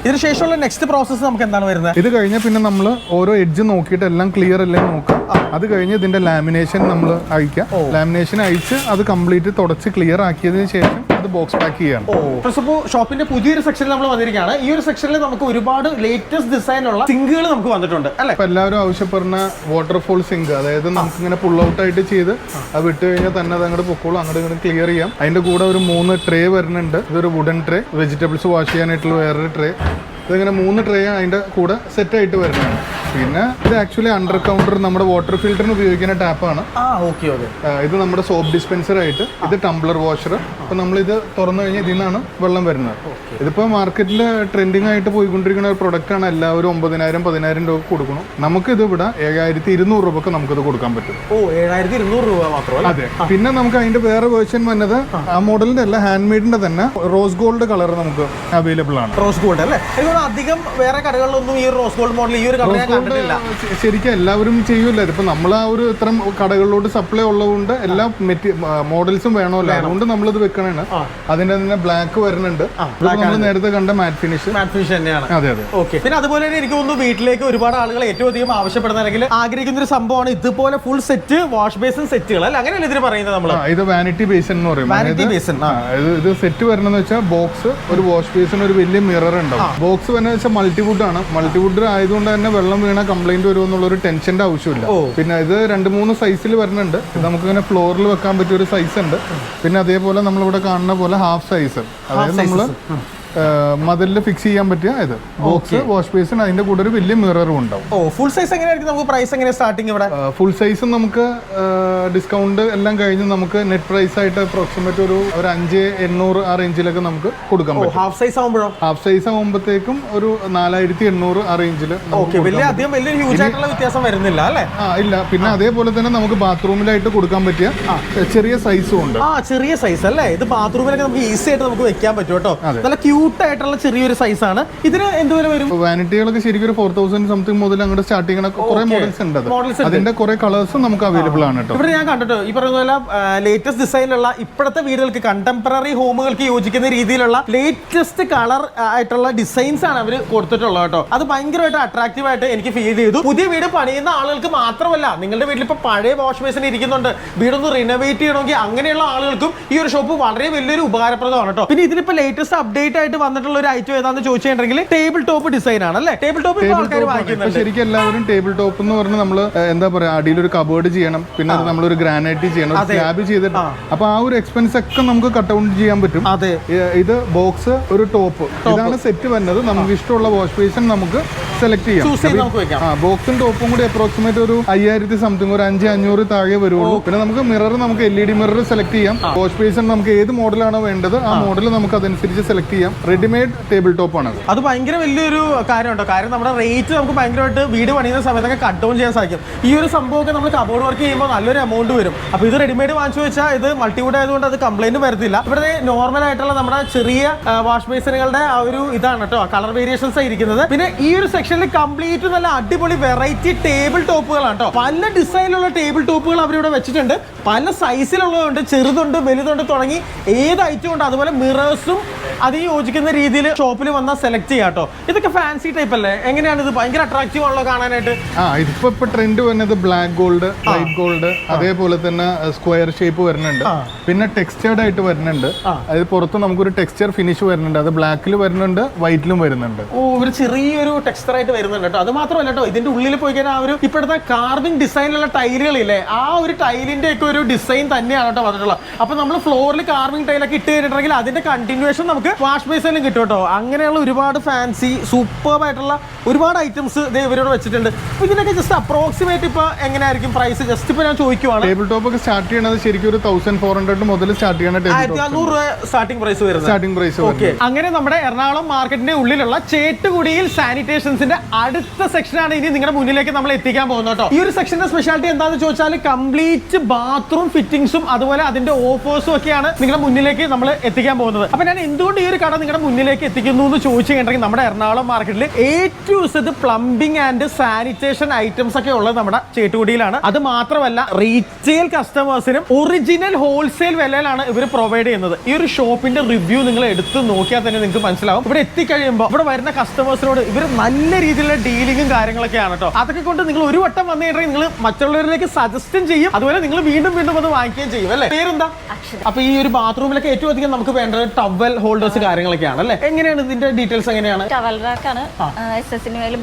ഇതിന് ശേഷമുള്ള നെക്സ്റ്റ് പ്രോസസ്സ് നമുക്ക് എന്താണ് വരുന്നത്? ഇത് കഴിഞ്ഞ പിന്നെ നമ്മൾ ഓരോ എഡ്ജ് നോക്കിയിട്ട് എല്ലാം ക്ലിയർ അല്ലേ നോക്കാം. അത് കഴിഞ്ഞ് ഇതിന്റെ ലാമിനേഷൻ നമ്മൾ അയക്കാം. ലാമിനേഷൻ അയച്ച് അത് കംപ്ലീറ്റ് തുടച്ച് ക്ലിയർ ആക്കിയതിന് ശേഷം അത് ബോക്സ് പാക്ക് ചെയ്യണം. ഷോപ്പിന്റെ പുതിയൊരു സെക്ഷനിൽ നമ്മൾ വന്നിരിക്കുകയാണ്. ഈ ഒരു സെക്ഷനിൽ നമുക്ക് ഒരുപാട് ലേറ്റസ്റ്റ് ഡിസൈനുള്ള സിങ്കുകൾ നമുക്ക് വന്നിട്ടുണ്ട് അല്ലേ? ഇപ്പൊ എല്ലാവരും ആവശ്യപ്പെടുന്ന വാട്ടർഫോൾ സിങ്ക്, അതായത് നമുക്ക് ഇങ്ങനെ പുൾ ഔട്ട് ആയിട്ട് ചെയ്ത് അത് വിട്ട് കഴിഞ്ഞാൽ തന്നെ അത് അങ്ങോട്ട് പൊക്കോളും, അങ്ങോട്ട് ക്ലിയർ ചെയ്യാം. അതിന്റെ കൂടെ ഒരു 3 ട്രേ വരുന്നുണ്ട്. ഇതൊരു വുഡൻ ട്രേ, വെജിറ്റബിൾസ് വാഷ് ചെയ്യാനായിട്ടുള്ള വേറൊരു ട്രേ. ഇതിങ്ങനെ 3 ട്രേ അതിന്റെ കൂടെ സെറ്റ് ആയിട്ട് വരുന്നതാണ്. പിന്നെ ഇത് ആക്ച്വലി അണ്ടർ കൗണ്ടർ നമ്മുടെ വാട്ടർ ഫിൽറ്ററിന് ഉപയോഗിക്കുന്ന ടാപ്പാണ്. ഇത് നമ്മുടെ സോപ്പ് ഡിസ്പെൻസർ ആയിട്ട്, ഇത് ടംബ്ലർ വാഷർ. അപ്പൊ നമ്മളിത് തുറന്നു കഴിഞ്ഞാൽ ഇതിൽ നിന്നാണ് വെള്ളം വരുന്നത്. ഇതിപ്പോ മാർക്കറ്റിൽ ട്രെൻഡിങ് ആയിട്ട് പോയിക്കൊണ്ടിരിക്കുന്ന ഒരു പ്രൊഡക്റ്റ് ആണ്. എല്ലാവരും 9000-10000 രൂപ കൊടുക്കണം. നമുക്കിത് ഇവിടെ 7200 രൂപക്ക് നമുക്കിത് കൊടുക്കാൻ പറ്റും. 7200 രൂപ മാത്രം. അതെ. പിന്നെ നമുക്ക് അതിന്റെ വേറെ വേർഷൻ വന്നത് ആ മോഡലിന്റെ അല്ല, ഹാൻഡ് മെയ്ഡിന്റെ തന്നെ റോസ് ഗോൾഡ് കളർ നമുക്ക് അവൈലബിൾ ആണ്. റോസ് ഗോൾഡ് അല്ലേ? അധികം വേറെ കടകളിലൊന്നും ഈ റോസ് ഗോൾഡ് മോഡൽ ഈ ഒരു കളർ ഞാൻ കണ്ടിട്ടില്ല. ശരിക്കും എല്ലാവരും ചെയ്യൂല. ഇപ്പൊ നമ്മൾ ആ ഒരു ഇത്തരം കടകളിലോട്ട് സപ്ലൈ ഉള്ളതുകൊണ്ട് എല്ലാ മോഡൽസും വേണമല്ലോ, അതുകൊണ്ട് നമ്മളിത് വെക്കണേണ്. അതിന്റെ തന്നെ ബ്ലാക്ക് വരുന്നുണ്ട്. നമ്മൾ നേരത്തെ കണ്ട മാറ്റ് ഫിനിഷ് തന്നെയാണ്. അതെ അതെ. പിന്നെ അതുപോലെ തന്നെ എനിക്ക് തോന്നുന്നു വീട്ടിലേക്ക് ഒരുപാട് ആളുകൾ ഏറ്റവും അധികം ആവശ്യപ്പെടുന്ന അല്ലെങ്കിൽ ആഗ്രഹിക്കുന്ന ഒരു സംഭവമാണ് ഇതുപോലെ ഫുൾ സെറ്റ് വാഷ് ബേസിൻ സെറ്റുകൾ അല്ല, അങ്ങനെയല്ല ഇതിന് പറയുന്നത് നമ്മൾ? ഇത് വാനിറ്റി ബേസിൻ എന്ന് പറയും. ഇത് സെറ്റ് വരണമെന്ന് വെച്ചാൽ ബോക്സ്, ഒരു വാഷ് ബേസിന് ഒരു വലിയ മിറർ ഉണ്ടാവും. ബോക്സ് വരുന്നത് വെച്ചാൽ മൾട്ടിവുഡ് ആണ്. മൾട്ടിവുഡ് ആയതുകൊണ്ട് തന്നെ വെള്ളം വീണ കംപ്ലൈന്റ് വരുമെന്നുള്ള ഒരു ടെൻഷന്റെ ആവശ്യമില്ല. പിന്നെ ഇത് 2-3 സൈസിൽ വരുന്നുണ്ട്. ഇത് നമുക്ക് ഇങ്ങനെ ഫ്ലോറിൽ വെക്കാൻ പറ്റിയ ഒരു സൈസ് ഉണ്ട്. പിന്നെ അതേപോലെ നമ്മളിവിടെ കാണുന്ന പോലെ ഹാഫ് സൈസ്, അതായത് നമ്മള് മതിലിൽ ഫിക്സ് ചെയ്യാൻ പറ്റിയ ഇത് ബോക്സ് വാഷ് ബേസിൻ, അതിന്റെ കൂടെ ഒരു വലിയ മിററും ഉണ്ടാവും. ഫുൾ സൈസ് എങ്ങനെയായിരിക്കും? നമുക്ക് പ്രൈസ് എങ്ങനെ സ്റ്റാർട്ടിങ് ഇവിടെ? ഫുൾ സൈസ് നമുക്ക് ഡിസ്കൗണ്ട് എല്ലാം കഴിഞ്ഞ് നമുക്ക് നെറ്റ് പ്രൈസ് ആയിട്ട് അപ്രോക്സിമേറ്റ് ഒരു 5800 ആ റേഞ്ചിലൊക്കെ നമുക്ക് കൊടുക്കാൻ പറ്റും. ഹാഫ് സൈസ് ആകുമ്പോഴോ? ഹാഫ് സൈസ് ആകുമ്പോഴത്തേക്കും ഒരു 4800 ആ റേഞ്ചിൽ. വലിയ ഹ്യൂജ് ആയിട്ടുള്ള വ്യത്യാസം വരുന്നില്ല അല്ലേ? ഇല്ല. പിന്നെ അതേപോലെ തന്നെ നമുക്ക് ബാത്റൂമിലായിട്ട് കൊടുക്കാൻ പറ്റിയ ചെറിയ സൈസും ഉണ്ട്. ചെറിയ സൈസ് അല്ലേ? ഇത് ബാത്റൂമിലൊക്കെ നമുക്ക് ഈസി ആയിട്ട് നമുക്ക് വെക്കാൻ പറ്റും കേട്ടോ. നല്ല ക്യൂട്ട് ആയിട്ടുള്ള ചെറിയൊരു സൈസ് ആണ്. ഇതിന് എന്തുവരെ വരും? വാനിറ്റികളൊക്കെ ശരിക്കും ഒരു 4000 സംതിങ് മുതൽ അങ്ങോട്ട് സ്റ്റാർട്ട് ചെയ്യുന്ന കുറെ മോഡൽസ് ഉണ്ട്. അതിന്റെ കുറെ കളേഴ്സും നമുക്ക് അവൈലബിൾ ആണ് കേട്ടോ. ഇവിടെ ഞാൻ കണ്ടിട്ടോ ഈ പറയുന്ന പോലെ ലേറ്റസ്റ്റ് ഡിസൈനിലുള്ള ഇപ്പോഴത്തെ വീടുകൾക്ക് കണ്ടംപററി ഹോമുകൾക്ക് യോജിക്കുന്ന രീതിയിലുള്ള ലേറ്റസ്റ്റ് കളർ ആയിട്ടുള്ള ഡിസൈൻസ് ആണ് അവർ കൊടുത്തിട്ടുള്ളത് കേട്ടോ. അത് ഭയങ്കരമായിട്ട് അട്രാക്റ്റീവ് ആയിട്ട് എനിക്ക് ഫീൽ ചെയ്തു. പുതിയ വീട് പണിയുന്ന ആളുകൾക്ക് മാത്രമല്ല, നിങ്ങളുടെ വീട്ടിൽ ഇപ്പൊ പഴയ വാഷ് ബേസിൻ ഇരിക്കുന്നുണ്ട്, വീടൊന്ന് റിനോവേറ്റ് ചെയ്യണമെങ്കിൽ അങ്ങനെയുള്ള ആളുകൾക്കും ഈ ഒരു ഷോപ്പ് വളരെ വലിയൊരു ഉപകാരപ്രദമാണ് കേട്ടോ. പിന്നെ ഇതിലിപ്പോ ലേറ്റസ്റ്റ് അപ്ഡേറ്റ് ആയിട്ട് വന്നിട്ടുള്ള ഒരു ഐറ്റം ഏതാണെന്ന് ചോദിച്ചിട്ടുണ്ടെങ്കിൽ ടേബിൾ ടോപ്പ് ഡിസൈൻ ആണ് അല്ലേ? ടേബിൾ ടോപ്പ് ആൾക്കാർ വാങ്ങിക്കുന്നുണ്ട്. ശരിക്കും എല്ലാവരും ടേബിൾ ടോപ്പ് എന്ന് പറഞ്ഞാൽ നമ്മള് എന്താ പറയാ, അടിയിലൊരു കബേർഡ് ചെയ്യണം, പിന്നെ നമ്മളൊരു ഗ്രാനൈറ്റ് ചെയ്യണം, സ്ലാബ് ചെയ്തിട്ട്. അപ്പൊ ആ ഒരു എക്സ്പെൻസ് ഒക്കെ നമുക്ക് കട്ട് ഔട്ട് ചെയ്യാൻ പറ്റും. അതെ. ഇത് ബോക്സ്, ഒരു ടോപ്പ്, ഇതാണ് സെറ്റ് വരുന്നത്. നമുക്ക് ഇഷ്ടമുള്ള വാഷ് ബേസിൻ നമുക്ക് സെലക്ട് ചെയ്യാം. ബോക്സും ടോപ്പും കൂടി അപ്രോക്സിമേറ്റ് ഒരു 5000 സംതിങ്, ഒരു 500 താഴെ വരുള്ളൂ. പിന്നെ നമുക്ക് മിറർ, നമുക്ക് LED മിറർ സെലക്ട് ചെയ്യാം. വാഷ് ബേസിൻ നമുക്ക് ഏത് മോഡലാണോ വേണ്ടത് ആ മോഡൽ നമുക്ക് അതനുസരിച്ച് സെലക്ട് ചെയ്യാം. റെഡിമെയ്ഡ് ടേബിൾ ടോപ്പ് ആണ്. അത് ഭയങ്കര വലിയൊരു കാര്യമുണ്ടോ? കാര്യം നമ്മുടെ റേറ്റ് നമുക്ക് ഭയങ്കരമായിട്ട് വീട് പണിയുന്ന സമയത്തൊക്കെ കട്ട് ഡൗൺ ചെയ്യാൻ സാധിക്കും. ഈ ഒരു സംഭവമൊക്കെ നമ്മൾ കബോർഡ് വർക്ക് ചെയ്യുമ്പോൾ നല്ലൊരു എമൗണ്ട് വരും. അപ്പോൾ ഇത് റെഡിമെയ്ഡ് വാങ്ങിച്ചു വെച്ചാൽ ഇത് മൾട്ടിവുഡ് ആയതുകൊണ്ട് അത് കംപ്ലൈന്റ് വരത്തില്ല. ഇവിടെ നോർമൽ ആയിട്ടുള്ള നമ്മുടെ ചെറിയ വാഷ് ബേസിനുകളുടെ ആ ഒരു ഇതാണ് കേട്ടോ, കളർ വേരിയേഷൻസ് ആയിരിക്കുന്നത്. പിന്നെ ഈ ഒരു സെക്ഷനിൽ കംപ്ലീറ്റ് നല്ല അടിപൊളി വെറൈറ്റി ടേബിൾ ടോപ്പുകളാണ് കേട്ടോ. പല ഡിസൈനിലുള്ള ടേബിൾ ടോപ്പുകൾ അവരിവിടെ വെച്ചിട്ടുണ്ട്. പല സൈസിലുള്ളതുണ്ട്, ചെറുതുണ്ട്, വലുതുണ്ട്, തുടങ്ങി ഏത് ഐറ്റം ഉണ്ട്. അതുപോലെ മിറേഴ്സും അത് ഈ യോജിക്കുന്ന രീതിയിൽ ഷോപ്പിൽ വന്നാൽ സെലക്ട് ചെയ്യാം കേട്ടോ. ഇതൊക്കെ ഫാൻസി ടൈപ്പ് അല്ലേ? എങ്ങനെയാണ് ഇത് ഭയങ്കര അട്രാക്റ്റീവ് ആണല്ലോ കാണാനായിട്ട്? ഇപ്പൊ ട്രെൻഡ് വരുന്നത് ബ്ലാക്ക് ഗോൾഡ്, വൈറ്റ് ഗോൾഡ്, അതേപോലെ തന്നെ സ്ക്വയർ ഷേപ്പ് വരുന്നുണ്ട്, പിന്നെ ടെക്സ്ചേർഡ് ആയിട്ട് വരുന്നുണ്ട്. അതായത് പുറത്ത് നമുക്കൊരു ടെക്സ്ചർ ഫിനിഷ് വരുന്നുണ്ട്, അത് ബ്ലാക്കിൽ വരുന്നുണ്ട്, വൈറ്റിലും വരുന്നുണ്ട്. ഒരു ചെറിയൊരു ടെക്സ്ചർ ആയിട്ട് വരുന്നുണ്ട് കേട്ടോ. അത് മാത്രമല്ല കേട്ടോ, ഇതിന്റെ ഉള്ളിൽ പോയി കഴിഞ്ഞാൽ ആ ഒരു ഇപ്പോഴത്തെ കാർവിംഗ് ഡിസൈനിലുള്ള ടൈലുകളില്ലേ, ആ ഒരു ടൈലിന്റെ ഒക്കെ ഒരു ഡിസൈൻ തന്നെയാണ് കേട്ടോ വന്നിട്ടുള്ളത്. അപ്പൊ നമ്മൾ ഫ്ലോറിൽ കാർവിംഗ് ടൈലൊക്കെ ഇട്ട് കഴിഞ്ഞിട്ടുണ്ടെങ്കിൽ അതിന്റെ കണ്ടിന്യൂവേഷൻ നമുക്ക് വാഷ് ബേസിലും കിട്ടും കേട്ടോ. അങ്ങനെയുള്ള ഒരുപാട് ഫാൻസി സൂപ്പർബ് ആയിട്ടുള്ള ഒരുപാട് ഐറ്റംസ് ഇവരോട് വെച്ചിട്ടുണ്ട്. അപ്പൊ ഇതിനൊക്കെ ജസ്റ്റ് അപ്രോക്സിമേറ്റ് ഇപ്പൊ എങ്ങനെയായിരിക്കും പ്രൈസ്? ജസ്റ്റ് ഇപ്പൊ ഞാൻ ചോദിക്കുവാണ്. ടേബിൾ ടോപ്പ് ഒക്കെ സ്റ്റാർട്ട് ചെയ്യണത് ശരിക്കും ഒരു 1400 മുതൽ സ്റ്റാർട്ട് ചെയ്യണ രൂപ സ്റ്റാർട്ടിംഗ് പ്രൈസ് വരുന്നത്. Starting price. ഓക്കെ, അങ്ങനെ നമ്മുടെ എറണാകുളം മാർക്കറ്റിന്റെ ഉള്ളിലുള്ള ചേട്ടുകുടിയിൽ സാനിറ്റേഷൻസിന്റെ അടുത്ത സെക്ഷനാണ് ഇനി നിങ്ങളുടെ മുന്നിലേക്ക് നമ്മൾ എത്തിക്കാൻ പോകുന്നത് കേട്ടോ. ഈ ഒരു സെക്ഷന്റെ സ്പെഷ്യാലിറ്റി എന്താണെന്ന് ചോദിച്ചാൽ കംപ്ലീറ്റ് ബാത്റൂം ഫിറ്റിംഗ്സും അതുപോലെ അതിന്റെ ഓഫേഴ്സും ഒക്കെയാണ് നിങ്ങളുടെ മുന്നിലേക്ക് നമ്മൾ എത്തിക്കാൻ പോകുന്നത്. അപ്പൊ ഞാൻ എന്തുകൊണ്ട് ഈ ഒരു കട നിങ്ങളുടെ മുന്നിലേക്ക് എത്തിക്കുന്നു എന്ന് ചോദിച്ചു കഴിഞ്ഞിട്ടുണ്ടെങ്കിൽ നമ്മുടെ എറണാകുളം മാർക്കറ്റിൽ പ്ലംബിംഗ് ആൻഡ് സാനിറ്റേഷൻ ഐറ്റംസ് ഒക്കെ ഉള്ളത് നമ്മുടെ ചേട്ടുകുടിയിലാണ്. അത് മാത്രമല്ല റീറ്റെയിൽ കസ്റ്റമേഴ്സിനും ഒറിജിനൽ ഹോൾസെയിൽ വിലയിലാണ് ഇവർ പ്രൊവൈഡ് ചെയ്യുന്നത്. ഈ ഒരു ഷോപ്പിന്റെ റിവ്യൂ നിങ്ങൾ എടുത്ത് നോക്കിയാൽ തന്നെ നിങ്ങൾക്ക് മനസ്സിലാവും. ഇവിടെ എത്തിക്കഴിയുമ്പോൾ ഇവിടെ വരുന്ന കസ്റ്റമേഴ്സിനോട് ഇവർ നല്ല രീതിയിലുള്ള ഡീലിംഗും കാര്യങ്ങളൊക്കെയാണ് കേട്ടോ. അതൊക്കെ കൊണ്ട് നിങ്ങൾ ഒരു വട്ടം വന്നു കഴിഞ്ഞാൽ നിങ്ങൾ മറ്റുള്ളവരിലേക്ക് സജസ്റ്റും ചെയ്യും, അതുപോലെ നിങ്ങൾ വീണ്ടും വീണ്ടും അത് വാങ്ങിക്കുകയും ചെയ്യും അല്ലേ? പേരെന്താ? അപ്പൊ ഈ ഒരു ബാത്റൂമിലൊക്കെ ഏറ്റവും അധികം നമുക്ക് വേണ്ടത് ടവൽ ഹോൾഡേഴ്സ് കാര്യങ്ങളൊക്കെയാണ് അല്ലേ? എങ്ങനെയാണ് ഇതിന്റെ ഡീറ്റെയിൽസ്? എങ്ങനെയാണ്? ടവൽ റാക്കാണ്,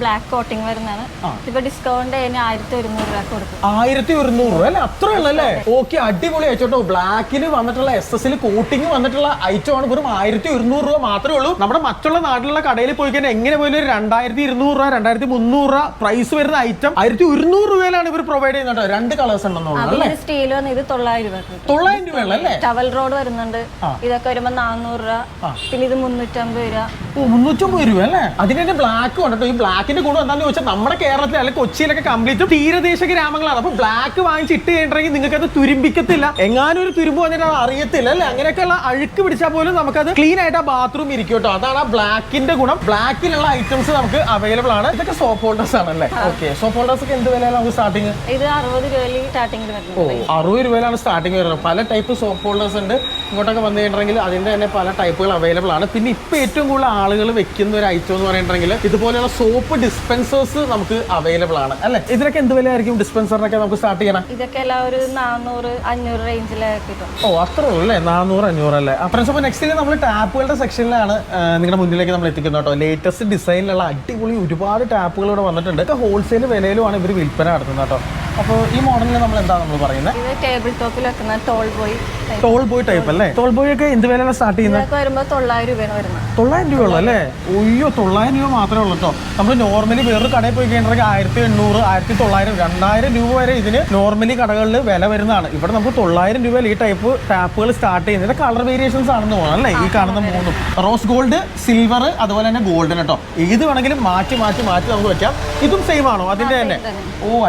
ബ്ലാക്ക് കോട്ടിംഗ് വരുന്നതാണ്. ഇപ്പൊ ഡിസ്കൗണ്ട് 1100 രൂപ കൊടുക്കും. 1100 രൂപ അല്ലേ? അത്രേ ഉള്ളല്ലേ? ഓക്കെ, അടിപൊളി അയച്ചോട്ടോ. ബ്ലാക്കിൽ വന്നിട്ടുള്ള SS കോട്ടിംഗ് വന്നിട്ടുള്ള ഐറ്റം ആണ്. വെറും 1100 രൂപ മാത്രമേ ഉള്ളൂ. നമ്മുടെ മറ്റുള്ള നാട്ടിലുള്ള കടയിൽ പോയി കഴിഞ്ഞാൽ എങ്ങനെ പോലും 2200 രൂപ 2300 രൂപ പ്രൈസ് വരുന്ന ഐറ്റം 1100 രൂപയിലാണ് ഇവർ പ്രൊവൈഡ് ചെയ്യുന്നത്. രണ്ട് കളേഴ്സ് ഉണ്ടെന്നുള്ളത്. സ്റ്റീൽ വന്ന് ഇത് 900 രൂപ. 900 രൂപയല്ലേ? ടവൽ റോഡ് വരുന്നുണ്ട്. ഇതൊക്കെ വരുമ്പോ 400 രൂപ. പിന്നെ ഇത് 350 രൂപ. 350 രൂപ അല്ലേ? അതിന്റെ ബ്ലാക്ക് കണ്ടോ. ഈ ബ്ലാക്കിന്റെ കൂടെ എന്താണെന്ന് ചോദിച്ചാൽ നമ്മുടെ കേരളത്തിൽ അല്ലെങ്കിൽ കൊച്ചിയിലൊക്കെ കംപ്ലീറ്റ് തീരദേശ ഗ്രാമങ്ങളാണ്. അപ്പൊ ബ്ലാക്ക് വാങ്ങിച്ച് ഇട്ട് കഴിഞ്ഞിട്ടുണ്ടെങ്കിൽ നിങ്ങൾക്ക് അത് തുരുമ്പിക്കത്തില്ല. എങ്ങാനും ഒരു തുരുമ്പ് വന്നിട്ട് അത് അറിയത്തില്ല അല്ലെ? അങ്ങനെയൊക്കെയുള്ള അഴുക്ക് പിടിച്ചാൽ പോലും നമുക്കത് ക്ലീൻ ആയിട്ട് ആ ബാത്റൂം ഇരിക്കും കേട്ടോ. അതാണ് ആ ബ്ലാക്കിന്റെ ഗുണം. ബ്ലാക്കിലുള്ള ഐറ്റംസ് നമുക്ക് അവൈലബിൾ ആണ്. ഇതൊക്കെ സോപ്പ് ഹോൾഡേഴ്സ് ആണല്ലേ? ഓക്കെ, സോപ്പ് ഹോൾഡേഴ്സ് ഒക്കെ എന്ത് വിലയാണ് നമുക്ക് സ്റ്റാർട്ടിങ്? ഇത് 60 രൂപയിൽ സ്റ്റാർട്ടിംഗ് വരുന്നത്. 60 രൂപയിലാണ് സ്റ്റാർട്ടിംഗ് വരുന്നത്. പല ടൈപ്പ് സോപ്പ് ഹോൾഡേഴ്സ് ഉണ്ട്. ഇങ്ങോട്ടൊക്കെ വന്നു കഴിഞ്ഞിട്ടുണ്ടെങ്കിൽ അതിന്റെ തന്നെ പല ടൈപ്പുകൾ അവൈലബിൾ ആണ്. പിന്നെ ഇപ്പൊ ഏറ്റവും കൂടുതൽ ആളുകൾ വെക്കുന്ന ഒരു ഐറ്റം എന്ന് പറഞ്ഞിട്ടുണ്ടെങ്കിൽ ഇതുപോലെയുള്ള സോപ്പ് ഡിസ്പെൻസേഴ്സ് നമുക്ക് അവൈലബിൾ ആണ് അല്ലെ? ഇതിനൊക്കെ എന്ത് വിലയായിരിക്കും ഡിസ്പെൻസറിനൊക്കെ നമുക്ക് സ്റ്റാർട്ട് ചെയ്യണം? ഇതൊക്കെ എല്ലാം ഒരു 400-500 റേഞ്ചിലൊക്കെ കിട്ടും. അത്രേ ഉള്ളൂ അല്ലേ? 400-500 അല്ലേ? അപ്പോൾ നെക്സ്റ്റ് നമ്മൾ ടാപ്പുകളുടെ സെക്ഷനിലാണ് നിങ്ങളുടെ മുന്നിലേക്ക് നമ്മൾ എത്തിക്കുന്നത് കേട്ടോ. ലേറ്റസ്റ്റ് ഡിസൈനിലുള്ള അടിപൊളി ഒരുപാട് ടാപ്പുകൾ ഇവിടെ വന്നിട്ടുണ്ട്. ഇതൊക്കെ ഹോൾസെയിൽ വിലയിലുമാണ് ഇവർ വിൽപ്പന നടത്തുന്നത് കേട്ടോ. അപ്പോൾ ഈ മോഡലിൽ നമ്മൾ എന്താ നമ്മൾ പറയുന്നത്? ഇത് ടേബിൾ ടോപ്പിൽ വെക്കുന്ന ടോൾ ബോയ് ടൈപ്പ് അല്ലേ? ടോൾ ബോയ് ഒക്കെ എന്ത് വിലയാണ് സ്റ്റാർട്ട് ചെയ്യുന്നത്? വരുമ്പോൾ 900 രൂപയാണ് വരുന്നത്. 900 രൂപ ഉള്ളൂ അല്ലേ? ഒയ്യോ, 900 രൂപ മാത്രമേ ഉള്ളൂ കേട്ടോ. നമ്മൾ നോർമലി വേറൊരു കടയിൽ പോയി കഴിഞ്ഞിട്ടുണ്ടെങ്കിൽ 1800, 1900, 2000 രൂപ വരെ ഇതിന് നോർമലി കടകളിൽ വില വരുന്നതാണ്. ഇവിടെ നമുക്ക് 900 രൂപയിൽ ഈ ടൈപ്പ് ടാപ്പുകൾ സ്റ്റാർട്ട് ചെയ്യുന്നത്. കളർ വേരിയേഷൻസ് ആണെന്ന് തോന്നുന്നു അല്ലേ? ഈ കാണുന്ന മൂന്നും റോസ് ഗോൾഡ്, സിൽവർ, അതുപോലെ തന്നെ ഗോൾഡൻ കേട്ടോ. ഏത് വേണമെങ്കിലും മാറ്റി നമുക്ക് വെക്കാം. ഇതും സെയിം ആണോ അതിന്റെ തന്നെ?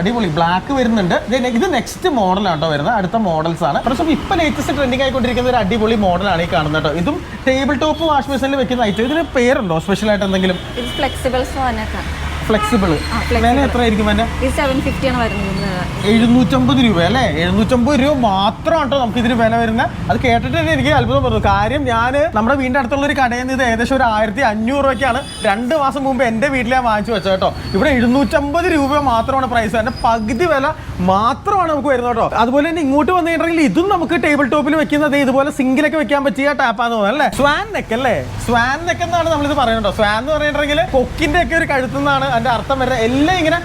അടിപൊളി. ബ്ലാക്ക് വരുന്നുണ്ട്. ഇത് നെക്സ്റ്റ് മോഡലാണ് കേട്ടോ വരുന്നത്. അടുത്ത മോഡൽസ് ആണ്. ഇപ്പൊ ലേറ്റസ്റ്റ് ട്രെൻഡിങ് ആയിക്കൊണ്ടിരിക്കുന്ന ഒരു അടിപൊളി മോഡലാണ് ഈ കാണുന്നത് കേട്ടോ. ഇതും ടേബിൾ ടോപ്പ് വാഷ് ബേസിനിൽ വെക്കുന്ന ഐറ്റം. ഇതിന് പേരുണ്ടോ സ്പെഷ്യൽ ആയിട്ട് എന്തെങ്കിലും? ഫ്ലെക്സിബിൾ വില എത്ര ആയിരിക്കും? 750 ആണ് വരുന്നത്. 750 രൂപ അല്ലേ? 750 രൂപ മാത്രമാണ് കേട്ടോ നമുക്ക് ഇതിന് വില വരുന്നത്. അത് കേട്ടിട്ട് തന്നെ എനിക്ക് അത്ഭുതം പറഞ്ഞു. കാര്യം ഞാൻ നമ്മുടെ വീടിന്റെ അടുത്തുള്ള ഒരു കടയിൽ നിന്ന് ഇത് ഏകദേശം ഒരു 1500 രൂപയ്ക്കാണ് 2 മാസം മുമ്പ് എന്റെ വീട്ടിൽ ഞാൻ വാങ്ങിച്ചു വെച്ചത് കേട്ടോ. ഇവിടെ 750 രൂപ മാത്രമാണ് പ്രൈസ്. അതിന്റെ പകുതി വില മാത്രമാണ് നമുക്ക് വരുന്നത് കേട്ടോ. അതുപോലെ തന്നെ ഇങ്ങോട്ട് വന്നു കഴിഞ്ഞിട്ടുണ്ടെങ്കിൽ ഇതും നമുക്ക് ടേബിൾ ടോപ്പിൽ വെക്കുന്നത് ഇതുപോലെ സിങ്കിലൊക്കെ വെക്കാൻ പറ്റിയ ടാപ്പാന്ന് തോന്നുന്നു അല്ലേ? സ്വാൻ നെക്ക് അല്ലേ? സ്വാൻ നെക്ക് എന്നാണ് നമ്മളിത് പറയുന്നത്. സ്വാൻ എന്ന് പറഞ്ഞിട്ടുണ്ടെങ്കിൽ കൊക്കിന്റെ ഒക്കെ ഒരു കഴുത്തുനിന്നാണ് അതിന്റെ അർത്ഥം വരുന്നത്. എല്ലാം ഇങ്ങനെ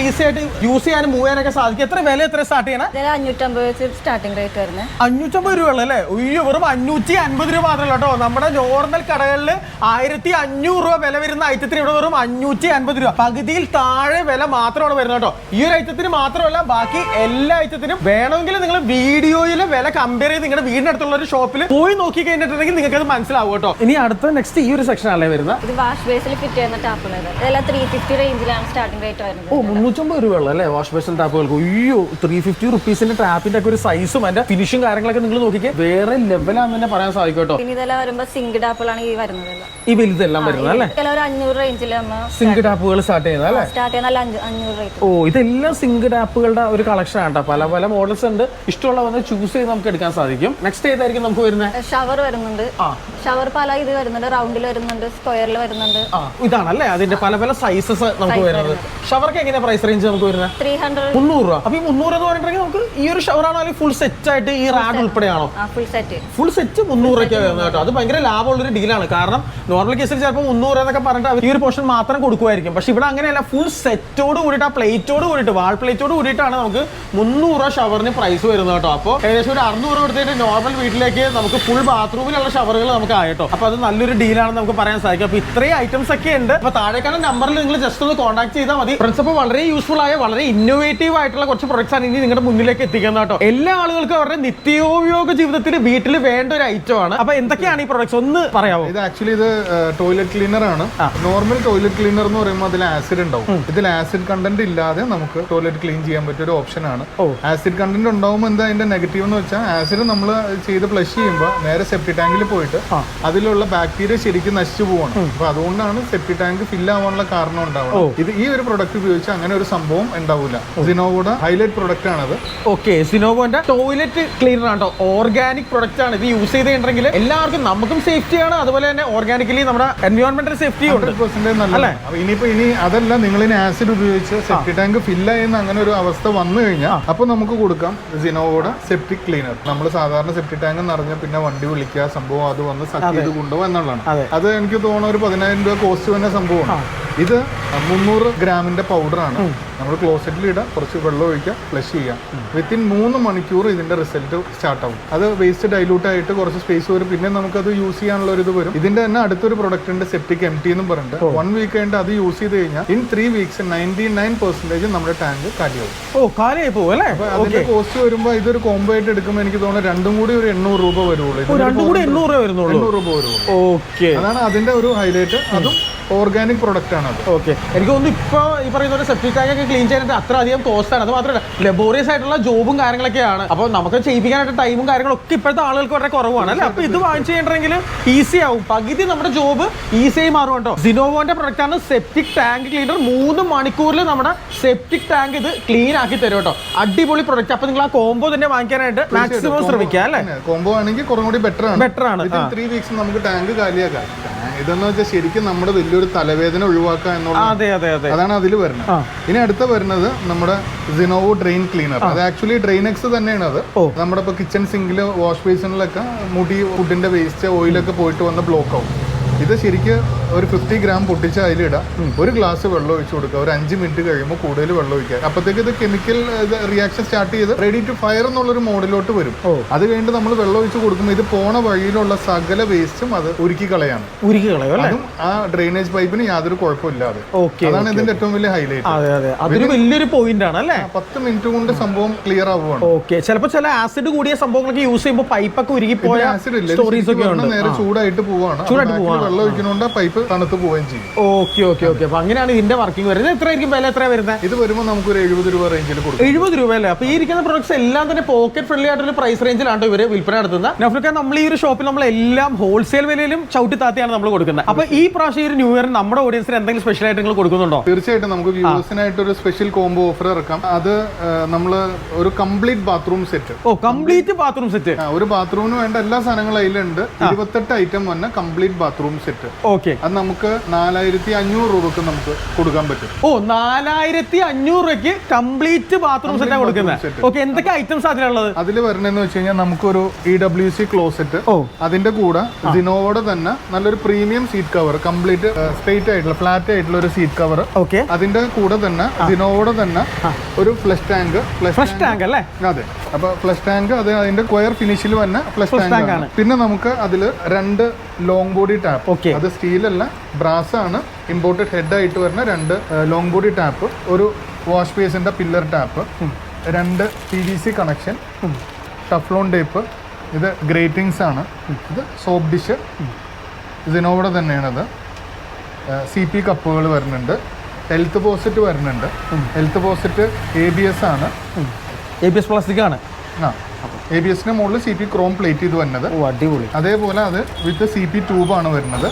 ഈസി ആയിട്ട് യൂസ് ചെയ്യാനും മൂവ് ചെയ്യാനൊക്കെ സാധിക്കും. എത്ര വില എത്ര സ്റ്റാർട്ട് ചെയ്യണം? 550 സ്റ്റാർട്ടിംഗ് റേറ്റ് വരുന്നത്. 550 രൂപ ഉള്ളു അല്ലേ? ഉയ്യോ, വെറും 550 രൂപ മാത്രമല്ല കേട്ടോ. നമ്മുടെ നോർമൽ കടകളിൽ 1500 രൂപ വില വരുന്ന ഐറ്റത്തിന് ഇവിടെ വെറും 550 രൂപ. പകുതിയിൽ താഴെ വില മാത്രമാണ് വരുന്നത് കേട്ടോ. ഈ ഒരു ഐറ്റത്തിന് മാത്രമല്ല ബാക്കി എല്ലാ ഐറ്റത്തിനും. വേണമെങ്കിൽ നിങ്ങൾ വീഡിയോയിൽ വില കമ്പയർ ചെയ്ത് നിങ്ങളുടെ വീടിന്റെ അടുത്തുള്ള ഒരു ഷോപ്പിൽ പോയി നോക്കി കഴിഞ്ഞിട്ടുണ്ടെങ്കിൽ നിങ്ങൾക്ക് അത് മനസ്സിലാവും കേട്ടോ. ഇനി അടുത്ത നെക്സ്റ്റ് ഈ ഒരു സെക്ഷൻ അല്ലേ വരുന്നത്? ഇത് വാഷ് ബേസിൽ ഫിറ്റ് ചെയ്യുന്ന ടാപ്പുകൾ. ഇതെല്ലാം 350 റേഞ്ചിലാണ് സ്റ്റാർട്ടിംഗ് റേറ്റ് വരുന്നത്. 350 രൂപ ഉള്ളു അല്ലേ വാഷ് ബേസിൻ ടാപ്പുകൾക്ക്? അയ്യോ 350 റുപ്പീസിന്റെ ടാപ്പിന്റെ ഒക്കെ ഒരു സൈസും അതിന്റെ ഫിനിഷും കാര്യങ്ങളൊക്കെ നിങ്ങൾ നോക്കിക്കേ വേറെ ലെവലാന്ന് തന്നെ പറയാൻ സാധിക്കും കേട്ടോ. പിന്നെ ഇതെല്ലാം വരുമ്പോൾ സിങ്ക് ടാപ്പുകളാണ് ഈ വരുന്നത്. ഈ വലുതെല്ലാം വരുന്നത് അല്ലേ? ഒരു 500 റേഞ്ചിൽ സിങ്ക് ടാപ്പുകൾ സ്റ്റാർട്ട് ചെയ്യുന്നത് അല്ലേ? സ്റ്റാർട്ട് ചെയ്യുന്ന 500 റേറ്റ്. ഓ ഇതെല്ലാം സിങ്ക് ടാപ്പുകളുടെ ഒരു കളക്ഷൻ ആണ്. പല പല മോഡൽസ് ഉണ്ട്. ഇഷ്ടമുള്ള വന്ന് ചൂസ് ചെയ്ത് നമുക്ക് എടുക്കാൻ സാധിക്കും. നെക്സ്റ്റ് ഏതായിരിക്കും നമുക്ക് വരുന്നത്? ഷവർ വരുന്നുണ്ട്. ഷവർ പല ഇത് വരുന്നുണ്ട്, റൗണ്ടിൽ വരുന്നുണ്ട്, സ്ക്വയറിൽ വരുന്നുണ്ട്. ഇതാണല്ലേ അതിന്റെ പല പല സൈസസ് നമുക്ക് വരുന്നത്. ഷവർക്ക് എങ്ങനെ പ്രൈസ് റേഞ്ച് നമുക്ക് വരുന്നത്? 300 300 രൂപ. അപ്പൊ ഈ 300 എന്ന് പറഞ്ഞിട്ടുണ്ടെങ്കിൽ നമുക്ക് ഈ ഒരു ഷവർ ആണോ അല്ലെങ്കിൽ ഫുൾ സെറ്റ് ആയിട്ട് ഈ റാഡ് ഉൾപ്പെടെയാണോ? ഫുൾ സെറ്റ് 300 രൂപയ്ക്കാണ് വരുന്നത് കേട്ടോ. അത് ഭയങ്കര ലാഭമുള്ള ഒരു ഡീലാണ്. കാരണം നോർമൽ കേസിൽ ചിലപ്പോൾ 300 എന്നൊക്കെ പറഞ്ഞിട്ട് അവർ ഈ ഒരു പോർഷൻ മാത്രം കൊടുക്കുമായിരിക്കും. പക്ഷെ ഇവിടെ അങ്ങനെയല്ല, ഫുൾ സെറ്റോട് കൂടിയിട്ട് ആ പ്ലേറ്റോട് കൂടിയിട്ട് വാൾ പ്ലേറ്റോട് കൂടിയിട്ടാണ് നമുക്ക് 300 രൂപ ഷവറിന് പ്രൈസ് വരുന്നത് കേട്ടോ. അപ്പോൾ ഏകദേശം ഒരു 600 രൂപ കൊടുത്തിട്ട് നോർമൽ വീട്ടിലേക്ക് നമുക്ക് ഫുൾ ബാത്റൂമിലുള്ള ഷവറുകൾ നമുക്ക് ആയിട്ടോ. അപ്പോൾ അത് നല്ലൊരു ഡീലാണെന്ന് നമുക്ക് പറയാൻ സാധിക്കും. അപ്പോൾ ഇത്രയും ഐറ്റംസ് ഒക്കെ ഉണ്ട്. അപ്പോൾ താഴേക്കാണ് നമ്പറിൽ നിങ്ങൾ ജസ്റ്റ് ഒന്ന് കോൺടാക്ട് ചെയ്താൽ മതി. ഫ്രണ്ട്സ്, അപ്പോൾ വളരെ യൂസ്ഫുൾ ആയ വളരെ ഇന്നോവേറ്റീവ് ആയിട്ടുള്ള കുറച്ച് പ്രൊഡക്ട്സ് ആണ് ഇനി നിങ്ങളുടെ മുന്നിലേക്ക് എത്തിക്കുന്നത് കേട്ടോ. എല്ലാ ആളുകൾക്കും അവരുടെ നിത്യോപയോഗ ജീവിതത്തിൽ വീട്ടിൽ വേണ്ട ഒരു ഐറ്റം ആണ്. അപ്പോൾ എന്തൊക്കെയാണ് ഈ പ്രൊഡക്ട്സ് ഒന്ന് പറയാമോ? ഇത് ആക്ച്വലി ഇത് ടോയ്ലറ്റ് ക്ലീനർ ആണ്. നോർമൽ ടോയ്ലറ്റ് ക്ലീനർ എന്ന് പറയുമ്പോൾ അതിൽ ആസിഡ് ഉണ്ടാവും. ഇതിൽ ആസിഡ് കണ്ടന്റ് ഇല്ലാതെ നമുക്ക് ടോയ്ലറ്റ് ക്ലീൻ ചെയ്യാൻ പറ്റിയ ഒരു ഓപ്ഷൻ ആണ്. ആസിഡ് കണ്ടന്റ് ഉണ്ടാവുമ്പോൾ എന്താ അതിന്റെ നെഗറ്റീവ് എന്ന് വെച്ചാൽ ആസിഡ് നമ്മൾ ചെയ്ത് ഫ്ലഷ് ചെയ്യുമ്പോൾ നേരെ സെപ്റ്റി ടാങ്കിൽ പോയിട്ട് അതിലുള്ള ബാക്ടീരിയ ശരിക്കും നശിച്ചു പോവാണ്. അപ്പൊ അതുകൊണ്ടാണ് സെപ്റ്റി ടാങ്ക് ഫില്ല് ആവാനുള്ള കാരണം ഉണ്ടാവുന്നത്. ഇത് ഈ ഒരു പ്രൊഡക്റ്റ് ഉപയോഗിച്ച് അങ്ങനെ ഒരു സംഭവം ഉണ്ടാവില്ല. സിനോവോയുടെ ഹൈലൈറ്റ് പ്രൊഡക്റ്റ് ആണത്. ഓക്കെ, സിനോവോന്റെ ടോയ്ലറ്റ് ക്ലീനർ ആണ് കേട്ടോ. ഓർഗാനിക് പ്രൊഡക്റ്റ് ആണ്. ഇത് യൂസ് ചെയ്തിട്ടുണ്ടെങ്കിൽ എല്ലാവർക്കും നമുക്കും സേഫ്റ്റിയാണ്, അതുപോലെ തന്നെ ഓർഗാനിക്കലി നമ്മുടെ എൻവയോൺമെന്റൽ സേഫ്റ്റിയും ഉണ്ട്. 100% നല്ലതാണ്. ഇനി അതല്ല, നിങ്ങൾ ഇനി ആസിഡ് ഉപയോഗിച്ച് സെപ്റ്റി ടാങ്ക് ഫില്ല് ചെയ്യുന്ന അങ്ങനെ ഒരു അവസ്ഥ വന്നു കഴിഞ്ഞാൽ അപ്പൊ നമുക്ക് കൊടുക്കാം സിനോവോയുടെ സെപ്റ്റിക് ക്ലീനർ. നമ്മൾ സാധാരണ സെപ്റ്റി ടാങ്ക് നിറഞ്ഞ പിന്നെ വണ്ടി വിളിക്കുക, സംഭവം അത് വന്ന് സക്ക് ചെയ്ത് കൊണ്ടുപോകുക എന്നുള്ളതാണ്. അത് എനിക്ക് തോന്നുന്ന ഒരു 10,000 രൂപ കോസ്റ്റ് വന്ന സംഭവമാണ്. ഇത് 300 ഗ്രാമിന്റെ പൗഡറാണ്. നമ്മൾ ക്ലോസറ്റിൽ ഇടാം, കുറച്ച് വെള്ളം ഒഴിക്കുക, ഫ്ലഷ് ചെയ്യാം. വിത്തിൻ 3 മണിക്കൂർ ഇതിന്റെ റിസൾട്ട് സ്റ്റാർട്ട് ആവും. അത് വേസ്റ്റ് ഡൈലൂട്ട് ആയിട്ട് കുറച്ച് സ്പേസ് വരും, പിന്നെ നമുക്കത് യൂസ് ചെയ്യാനുള്ള ഒരു ഇത് വരും. ഇതിന്റെ തന്നെ അടുത്തൊരു പ്രൊഡക്റ്റ് ഉണ്ട്, സെപ്റ്റിക് എംടി എന്നും പറഞ്ഞിട്ട്. 1 വീക്ക് കഴിഞ്ഞിട്ട് അത് യൂസ് ചെയ്ത് കഴിഞ്ഞാൽ ഇൻ 3 വീക്സ് 99% നമ്മുടെ ടാങ്ക് കാലിയാവും. അപ്പൊ അതിന്റെ കോസ്റ്റ് വരുമ്പോൾ ഇതൊരു കോംബോ ആയിട്ട് എടുക്കുമ്പോൾ എനിക്ക് തോന്നുന്നു രണ്ടും കൂടി ഒരു 800 രൂപ വരുള്ളൂ. 800 രൂപ വരുള്ളൂ. അതാണ് അതിന്റെ ഒരു ഹൈലൈറ്റ്. അതും ഓർഗാനിക് പ്രൊഡക്റ്റ് ആണ്. ഓക്കെ, എനിക്ക് തോന്നുന്നു ഇപ്പൊ ഈ പറയുന്ന പോലെ സെപ്റ്റിക് ടാങ്ക് ഒക്കെ ക്ലീൻ ചെയ്യാനായിട്ട് അത്ര അധികം കോസ്റ്റ് ആണ്. അത് മാത്രമല്ല ലബോറിയസ് ആയിട്ടുള്ള ജോബും കാര്യങ്ങളൊക്കെയാണ്. അപ്പോൾ നമുക്ക് ചെയ്യിപ്പിക്കാനായിട്ട് ടൈമും കാര്യങ്ങളൊക്കെ ഇപ്പോഴത്തെ ആളുകൾക്ക് വളരെ കുറവാണ് അല്ലേ? അപ്പൊ ഇത് വാങ്ങിച്ചു കഴിഞ്ഞിട്ടുണ്ടെങ്കിൽ ഈസി ആവും. പകുതി നമ്മുടെ ജോബ് ഈസിയായി മാറും കേട്ടോ. സിനോവോന്റെ പ്രൊഡക്റ്റ് ആണ് സെപ്റ്റിക് ടാങ്ക് ക്ലീനർ. 3 മണിക്കൂറിൽ നമ്മുടെ സെപ്റ്റിക് ടാങ്ക് ഇത് ക്ലീൻ ആക്കി തരും കേട്ടോ. അടിപൊളി പ്രൊഡക്റ്റ്. അപ്പൊ നിങ്ങൾ ആ കോംബോ തന്നെ വാങ്ങിക്കാനായിട്ട് മാക്സിമം ശ്രമിക്കുക അല്ലേ? കോംബോ ആണെങ്കിൽ കുറച്ചും കൂടി ബെറ്റർ ആണ്. 3 വീക്സ് നമുക്ക് ടാങ്ക് കാലിയാക്കാം. ഇതെന്ന് വെച്ചാൽ ശരിക്കും നമ്മുടെ വലിയൊരു തലവേദന ഒഴിവാക്കുക എന്നുള്ളത് അതാണ് അതിൽ വരുന്നത്. ഇനി അടുത്ത വരുന്നത് നമ്മുടെ സിനോവോ ഡ്രെയിൻ ക്ലീനർ. അത് ആക്ച്വലി ഡ്രെയിനെക്സ് തന്നെയാണ്. അത് നമ്മുടെ ഇപ്പൊ കിച്ചൺ സിങ്കില് വാഷ് ബേസിനിലൊക്കെ മുടി, ഫുഡിന്റെ വേസ്റ്റ്, ഓയിലൊക്കെ പോയിട്ട് വന്ന് ബ്ലോക്ക് ആവും. ഇത് ശരിക്കും ഒരു 50 ഗ്രാം പൊട്ടിച്ച് അതിലിടാം, ഒരു ഗ്ലാസ് വെള്ളം ഒഴിച്ചു കൊടുക്കുക, ഒരു 5 മിനിറ്റ് കഴിയുമ്പോൾ കൂടുതൽ വെള്ളം ഒഴിക്കുക. അപ്പോഴത്തേക്ക് ഇത് കെമിക്കൽ റിയാക്ഷൻ സ്റ്റാർട്ട് ചെയ്ത് റെഡി ടു ഫയർ എന്നുള്ളൊരു മോഡിലോട്ട് വരും. അത് കഴിഞ്ഞിട്ട് നമ്മൾ വെള്ളം ഒഴിച്ച് കൊടുക്കുമ്പോൾ ഇത് പോണ വഴിയിലുള്ള സകല വേസ്റ്റും അത് ഉരുക്കി കളയാണ്. അതും ആ ഡ്രെയിനേജ് പൈപ്പിന് യാതൊരു കുഴപ്പമില്ലാതെ. അതാണ് ഇതിന്റെ ഏറ്റവും വലിയ ഹൈലൈറ്റ്. അതൊരു വലിയൊരു പോയിന്റ് ആണ് അല്ലേ? 10 മിനിറ്റ് കൊണ്ട് സംഭവം ക്ലിയർ ആവുകയാണ്. ഓക്കെ, ചിലപ്പോൾ ചില ആസിഡ് കൂടിയ സംഭവങ്ങളൊക്കെ യൂസ് ചെയ്യുമ്പോൾ പൈപ്പൊക്കെ ഉരുകിപ്പോയ ആസിഡ് ഇല്ല, നേരെ ചൂടായിട്ട് പോവാണ്. വെള്ളം ഒഴിക്കുന്നതുകൊണ്ട് പൈപ്പ് തണുത്ത് പോവുകയും ചെയ്യും. ഓക്കെ. അപ്പൊ അങ്ങനെയാണ് ഇതിന്റെ വർക്കിംഗ് വരുന്നത്. എത്രയായിരിക്കും വില? എത്ര വരുന്നത്? ഇത് വരുമ്പോൾ നമുക്ക് ഒരു 70 രൂപ റേഞ്ചിൽ കൊടുക്കും. 70 രൂപ അല്ലേ? അപ്പൊ ഈ ഇരിക്കുന്ന പ്രൊഡക്ട്സ് എല്ലാം തന്നെ പോക്കറ്റ് ഫ്രണ്ട്ലി ആയിട്ടൊരു പ്രൈസ് റേഞ്ചിലാണ് ഇവര് വിൽപ്പന നടത്തുന്നത്. നഫ്രിക്ക, നമ്മൾ ഈ ഒരു ഷോപ്പിൽ നമ്മൾ എല്ലാം ഹോൾസെയിൽ വിലയിലും ചവിട്ടി താത്തിയാണ് നമ്മൾ കൊടുക്കുന്നത്. അപ്പൊ ഈ പ്രാവശ്യം ഈ ന്യൂ ഇയറിന് നമ്മുടെ ഓഡിയൻസിന് എന്തെങ്കിലും സ്പെഷ്യൽ ആയിട്ട് നിങ്ങൾ കൊടുക്കുന്നുണ്ടോ? തീർച്ചയായിട്ടും നമുക്ക് വ്യൂവേഴ്സിനായിട്ട് ഒരു സ്പെഷ്യൽ കോംബോ ഓഫർ ഇറക്കാം. അത് നമ്മൾ ഒരു complete bathroom set. Complete bathroom set. ഒരു ബാത്റൂമിന് വേണ്ട എല്ലാ സാധനങ്ങളും അതിലുണ്ട്. 28 ഐറ്റം വന്ന കംപ്ലീറ്റ് ബാത്റൂം സെറ്റ്. ഓക്കെ, അത് നമുക്ക് 4500 രൂപക്ക് നമുക്ക് കൊടുക്കാൻ പറ്റും. 4500 രൂപയ്ക്ക് കംപ്ലീറ്റ് ബാത്റൂം സെറ്റ് കൊടുക്കുന്നത്. ഓക്കെ, എന്തൊക്കെ ഐറ്റംസ് അതിലുള്ളത്? അതിൽ വരണെന്ന് വെച്ച് കഴിഞ്ഞാൽ നമുക്കൊരു EWC ക്ലോസറ്റ്, അതിന്റെ കൂടെ സിനോവോടെ തന്നെ നല്ലൊരു premium seat cover, complete straight ആയിട്ടുള്ള ഫ്ലാറ്റ് ആയിട്ടുള്ള ഒരു സീറ്റ് കവർ. ഓക്കെ, അതിന്റെ കൂടെ തന്നെ സിനോവോടെ തന്നെ ഒരു ഫ്ലഷ് ടാങ്ക്. ഫ്ലഷ് ടാങ്ക് അല്ലേ? അതെ. അപ്പൊ ഫ്ലഷ് ടാങ്ക് അത് അതിന്റെ സ്ക്വയർ ഫിനിഷിൽ വന്ന ഫ്ലഷ് ടാങ്ക് ആണ്. പിന്നെ നമുക്ക് അതിൽ 2 ലോങ് ബോഡി ടാപ്പ്. അത് സ്റ്റീലല്ല, ബ്രാസ് ആണ്. ഇമ്പോർട്ടഡ് ഹെഡ് ആയിട്ട് വരുന്ന 2 ലോങ് ബോഡി ടാപ്പ്, ഒരു വാഷ് ബേസിന്റെ pillar tap, 2 PVC connection, Teflon tape. ഇത് ഗ്രേറ്റിംഗ്സ് ആണ്. ഇത് സോപ്പ് ഡിഷ് സിനോവോടെ തന്നെയാണത്. CP കപ്പുകൾ വരുന്നുണ്ട്. ഹെൽത്ത് പോസിറ്റ് വരുന്നുണ്ട്. ഹെൽത്ത് പോസിറ്റ് ABS ആണ്, ABS പ്ലാസ്റ്റിക് ആണ്. ABSന്റെ മുകളിൽ CP ക്രോം പ്ലേറ്റ് ചെയ്ത് വരുന്നത്. ഓ അടിപൊളി. അതേപോലെ അത് വിത്ത് CP ട്യൂബാണ് വരുന്നത്.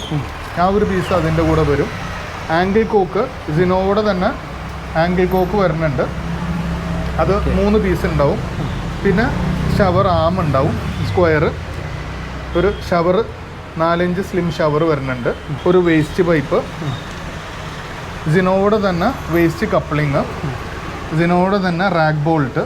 ആ ഒരു പീസ് അതിൻ്റെ കൂടെ വരും. ആംഗിൾ കോക്ക് സിനോയുടെ തന്നെ ആംഗിൾ കോക്ക് വരുന്നുണ്ട്, അത് 3 പീസ് ഉണ്ടാവും. പിന്നെ ഷവർ ആം ഉണ്ടാവും, സ്ക്വയർ. ഒരു ഷവർ 4 ഇഞ്ച് സ്ലിം ഷവർ വരുന്നുണ്ട്. ഒരു വേസ്റ്റ് പൈപ്പ്, സിനോയുടെ തന്നെ വേസ്റ്റ് കപ്ലിങ്, സിനോയുടെ തന്നെ റാക്ക് ബോൾട്ട്,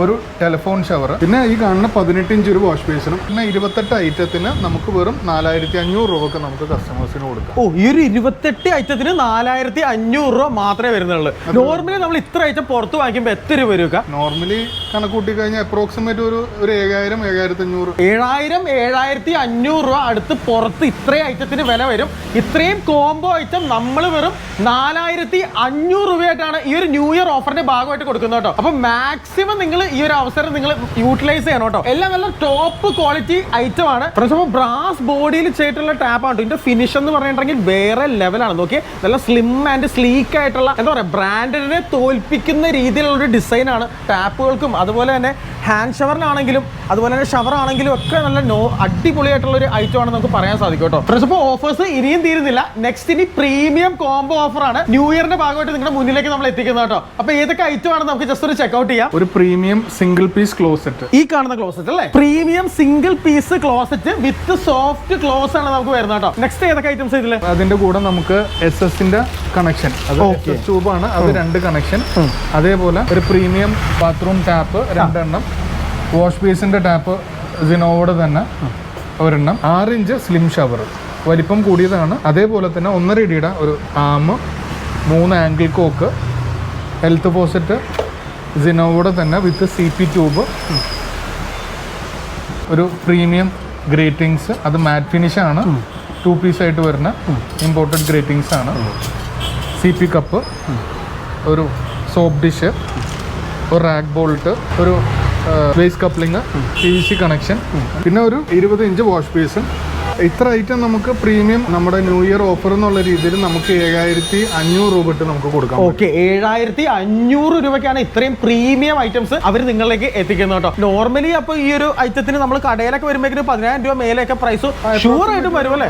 ഒരു ടെലിഫോൺ ഷവർ. പിന്നെ ഈ കാണുന്ന 18 ഇഞ്ച് ഒരു വാഷ് ബേസിനും. പിന്നെ 28 ഐറ്റത്തിന് നമുക്ക് വെറും 4500 രൂപക്ക് നമുക്ക് കസ്റ്റമേഴ്സിന് കൊടുക്കാം. ഓ ഈ ഒരു 28 ഐറ്റത്തിന് 4500 രൂപ മാത്രമേ വരുന്നുള്ളൂ. നോർമലി നമ്മൾ ഇത്ര ഐറ്റം പുറത്ത് വാങ്ങിക്കുമ്പോൾ എത്ര രൂപ വരും? നോർമലി കണക്കൂട്ടി കഴിഞ്ഞാൽ അപ്രോക്സിമേറ്റ് ഒരു 7000 7500 7500 രൂപ അടുത്ത് പുറത്ത് ഇത്രയും ഐറ്റത്തിന് വില വരും. ഇത്രയും കോംബോ ഐറ്റം നമ്മൾ വെറും 4500 രൂപയായിട്ടാണ് ഈ ഒരു ന്യൂ ഇയർ ഓഫറിന്റെ ഭാഗമായിട്ട് കൊടുക്കുന്നത് കേട്ടോ. അപ്പൊ മാക്സിമം നിങ്ങൾ ഈ ഒരു അവസരം നിങ്ങൾ യൂട്ടിലൈസ് ചെയ്യണം കേട്ടോ. എല്ലാം നല്ല ടോപ്പ് ക്വാളിറ്റി ഐറ്റം ആണ്. ബ്രാസ് ബോഡിയിൽ ചെയ്തിട്ടുള്ള ടാപ്പ് ആണ്. ഇതിന്റെ ഫിനിഷ് എന്ന് പറഞ്ഞിട്ടുണ്ടെങ്കിൽ വേറെ ലെവലാണ്. നോക്കിയേ, നല്ല സ്ലിം ആൻഡ് സ്ലീക്ക് ആയിട്ടുള്ള എന്താ പറയുക, ബ്രാൻഡിനെ തോൽപ്പിക്കുന്ന രീതിയിലുള്ള ഒരു ഡിസൈൻ ആണ് ടാപ്പുകൾക്കും. അതുപോലെ തന്നെ ഹാൻഡ് ഷവറിനാണെങ്കിലും അതുപോലെ തന്നെ ഷവർ ആണെങ്കിലും ഒക്കെ നല്ല അടിപൊളിയായിട്ടുള്ള ഒരു ഐറ്റം ആണ് നമുക്ക് പറയാൻ സാധിക്കും കേട്ടോ. ഫ്രണ്ട്സ്, അപ്പോൾ ഓഫേഴ്സ് ഇനിയും തീരുന്നില്ല. നെക്സ്റ്റ് ഇനി പ്രീമിയം കോംബോ ഓഫർ ആണ് ന്യൂ ഇയറിന്റെ ഭാഗമായിട്ട് നിങ്ങളുടെ മുന്നിലേക്ക് നമ്മൾ എത്തിക്കുന്നത് കേട്ടോ. അപ്പൊ ഏതൊക്കെ ഐറ്റം ആണ് നമുക്ക് ജസ്റ്റ് ഒരു ചെക്ക്ഔട്ട് ചെയ്യാം. ഒരു പ്രീമിയം സിംഗിൾ പീസ് ക്ലോസറ്റ്, ഈ കാണുന്ന ക്ലോസറ്റ് അല്ലേ, premium single piece closet with soft close ആണ് നമുക്ക് വരുന്നത് കേട്ടോ. നെക്സ്റ്റ് ഏതൊക്കെ ഐറ്റംസ് ഇതില്? അതിന്റെ കൂടെ നമുക്ക് SS-ന്റെ കണക്ഷൻ, അത് SS ട്യൂബാണ്, അത് 2 കണക്ഷൻ. അതേപോലെ ഒരു പ്രീമിയം ബാത്റൂം ടാപ്പ് 2 എണ്ണം, വാഷ് ബേസിന്റെ ടാപ്പ് സിനോയുടെ തന്നെ ഒരെണ്ണം, 6 ഇഞ്ച് സ്ലിം ഷവർ, വലിപ്പം കൂടിയതാണ്. അതേപോലെ തന്നെ 1.5 ഇടിയുടെ ഒരു ആം, 3 ആംഗിൾ കോക്ക്, ഹെൽത്ത് പോസിറ്റ് സിനോയുടെ തന്നെ വിത്ത് CP ട്യൂബ്, ഒരു പ്രീമിയം ഗ്രേറ്റിങ്സ്, അത് മാറ്റ് ഫിനിഷ് ആണ്, 2 പീസ് ആയിട്ട് വരുന്ന ഇമ്പോർട്ടഡ് ഗ്രേറ്റിങ്സ് ആണ്. CP കപ്പ്, ഒരു സോപ്പ് ഡിഷ്, ഒരു റാക്ക് ബോൾട്ട്, ഒരു വേസ്റ്റ് കപ്ലിങ്, PVC കണക്ഷൻ, പിന്നെ ഒരു 20 ഇഞ്ച് വാഷ് ബേസും. ഇത്ര ഐറ്റം നമുക്ക് പ്രീമിയം നമ്മുടെ ന്യൂ ഇയർ ഓഫർ എന്നുള്ള രീതിയിൽ നമുക്ക് 7500 രൂപ ഇട്ട് നമുക്ക് കൊടുക്കാം. ഓക്കെ, 7500 രൂപയ്ക്കാണ് ഇത്രയും പ്രീമിയം ഐറ്റംസ് അവർ നിങ്ങളിലേക്ക് എത്തിക്കുന്നത് കേട്ടോ. നോർമലി അപ്പൊ ഈ ഒരു ഐറ്റത്തിന് നമ്മൾ കടയിലൊക്കെ വരുമ്പോഴേക്കും 10000 രൂപ മേലെയൊക്കെ പ്രൈസ് ഷുവർ ആയിട്ടും വരും അല്ലേ?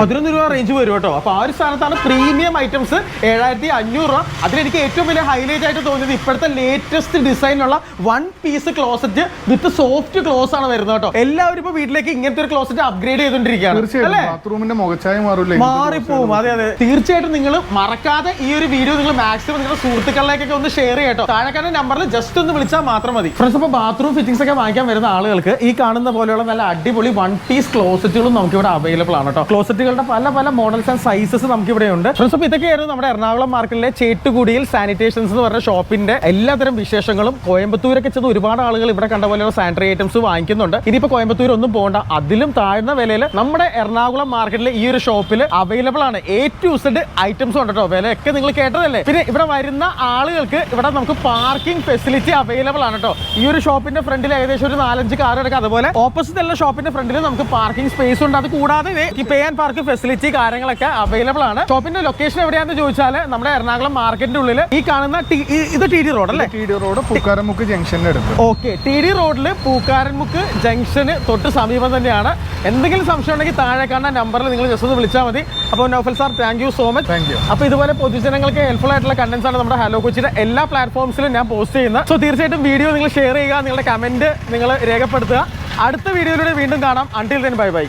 11 രൂപ റേഞ്ച് വരും കേട്ടോ. അപ്പൊ ആ ഒരു സ്ഥാനത്താണ് പ്രീമിയം ഐറ്റംസ് 7500 രൂപ. അതിലെനിക്ക് ഏറ്റവും വലിയ ഹൈലൈറ്റ് ആയിട്ട് തോന്നിയത് ഇപ്പോഴത്തെ ലേറ്റസ്റ്റ് ഡിസൈനുള്ള 1 piece closet with soft close ആണ് വരുന്നത് കേട്ടോ. എല്ലാവരും ഇപ്പൊ വീട്ടിലേക്ക് ഇങ്ങനത്തെ ഒരു ക്ലോസറ്റ് അപ്ഗ്രേഡ് ചെയ്തോണ്ടിരിക്കുകയാണ്. ബാത്റൂമിന്റെ മുഖച്ഛായ മാറിപ്പോവും. അതെ അതെ, തീർച്ചയായിട്ടും നിങ്ങൾ മറക്കാതെ ഈ ഒരു വീഡിയോ നിങ്ങൾ മാക്സിമം നിങ്ങളുടെ സുഹൃത്തുക്കളിലേക്കൊക്കെ ഒന്ന് ഷെയർ ചെയ്യട്ടോ. താഴെക്കാരുടെ നമ്പറിൽ ജസ്റ്റ് ഒന്ന് വിളിച്ചാൽ മാത്രം മതി. ഫ്രണ്ട്സ്, അപ്പോൾ ബാത്റൂം ഫിറ്റിംഗ്സ് ഒക്കെ വാങ്ങിക്കാൻ വരുന്ന ആളുകൾക്ക് ഈ കാണുന്ന പോലെയുള്ള നല്ല അടിപൊളി 1 പീസ് ക്ലോസറ്റുകളും നമുക്ക് ഇവിടെ അവൈലബിൾ ആണ് കേട്ടോ. ക്ലോസറ്റുകളുടെ പല പല മോഡൽസ് ആൻഡ് സൈസസ് നമുക്ക് ഇവിടെ ഉണ്ട്. ഫ്രണ്ട്സ്, അപ്പോൾ ഇതൊക്കെയായിരുന്നു നമ്മുടെ എറണാകുളം മാർക്കറ്റിലെ ചേട്ടുകുടിയിൽ സാനിറ്റേഷൻസ് എന്ന് പറഞ്ഞ ഷോപ്പിന്റെ എല്ലാത്തരം വിശേഷങ്ങളും. കോയമ്പത്തൂരൊക്കെ ചെന്ന് ഒരുപാട് ആളുകൾ ഇവിടെ കണ്ട പോലെയുള്ള സാനിറ്ററി ഐറ്റംസ് വാങ്ങിക്കുന്നുണ്ട്. ഇനിയിപ്പോൾ കോയമ്പത്തൂർ ഒന്നും പോകണ്ട, അതിലും താഴ്ന്ന വിലയിൽ നമ്മുടെ എറണാകുളം മാർക്കറ്റിലെ ഈ ഒരു ഷോപ്പിൽ അവൈലബിൾ ആണ്. A to Z ഐറ്റംസ് ഉണ്ട് കേട്ടോ. വിലയൊക്കെ നിങ്ങൾ കേട്ടതല്ലേ. പിന്നെ ഇവിടെ വരുന്ന ആളുകൾക്ക് ഇവിടെ നമുക്ക് പാർക്കിംഗ് ഫെസിലിറ്റി അവൈലബിൾ ആണ് കേട്ടോ. ഈ ഒരു ഷോപ്പിന്റെ ഫ്രണ്ടിൽ ഏകദേശം ഒരു 4-5 കാർ എടുക്കാം. അതുപോലെ ഓപ്പോസിറ്റ് ഉള്ള ഷോപ്പിന്റെ ഫ്രണ്ടിൽ നമുക്ക് പാർക്കിംഗ് സ്പേസ് ഉണ്ട്. അത് കൂടാതെ പേ ആൻഡ് പാർക്ക് ഫെസിലിറ്റി കാര്യങ്ങളൊക്കെ അവൈലബിൾ ആണ്. ഷോപ്പിന്റെ ലൊക്കേഷൻ എവിടെയാണെന്ന് ചോദിച്ചാൽ നമ്മുടെ എറണാകുളം മാർക്കറ്റിന്റെ ഉള്ളിൽ ഈ കാണുന്ന ഇത് TD റോഡ് അല്ലേ? TD റോഡ് പൂക്കാരൻമുക്ക് ജംഗ്ഷന്റെ അടുത്ത്. ഓക്കെ, TD റോഡിൽ പൂക്കാരൻമുക്ക് ജംഗ്ഷന് തൊട്ട് സമീപം തന്നെയാണ്. എന്തെങ്കിലും സംശയം ഉണ്ടെങ്കിൽ താഴെ കാണുന്ന നമ്പറിൽ നിങ്ങൾ ജസ്റ്റ് ഒന്ന് വിളിച്ചാൽ മതി. അപ്പോൾ Naufal sir, thank you so much. Thank you. അപ്പോൾ ഇതുപോലെ പൊതുജനങ്ങൾക്ക് ഹെൽപ്ഫുൾ ആയിട്ടുള്ള കണ്ടന്റ്സ് ആണ് നമ്മുടെ ഹലോ കൊച്ചിയുടെ എല്ലാ പ്ലാറ്റ്ഫോംസിലും ഞാൻ പോസ്റ്റ് ചെയ്യുന്നത്. സോ തീർച്ചയായിട്ടും വീഡിയോ നിങ്ങൾ ഷെയർ ചെയ്യുക, നിങ്ങളുടെ കമന്റ് നിങ്ങൾ രേഖപ്പെടുത്തുക. അടുത്ത വീഡിയോയിലൂടെ വീണ്ടും കാണാം. Until then, bye bye.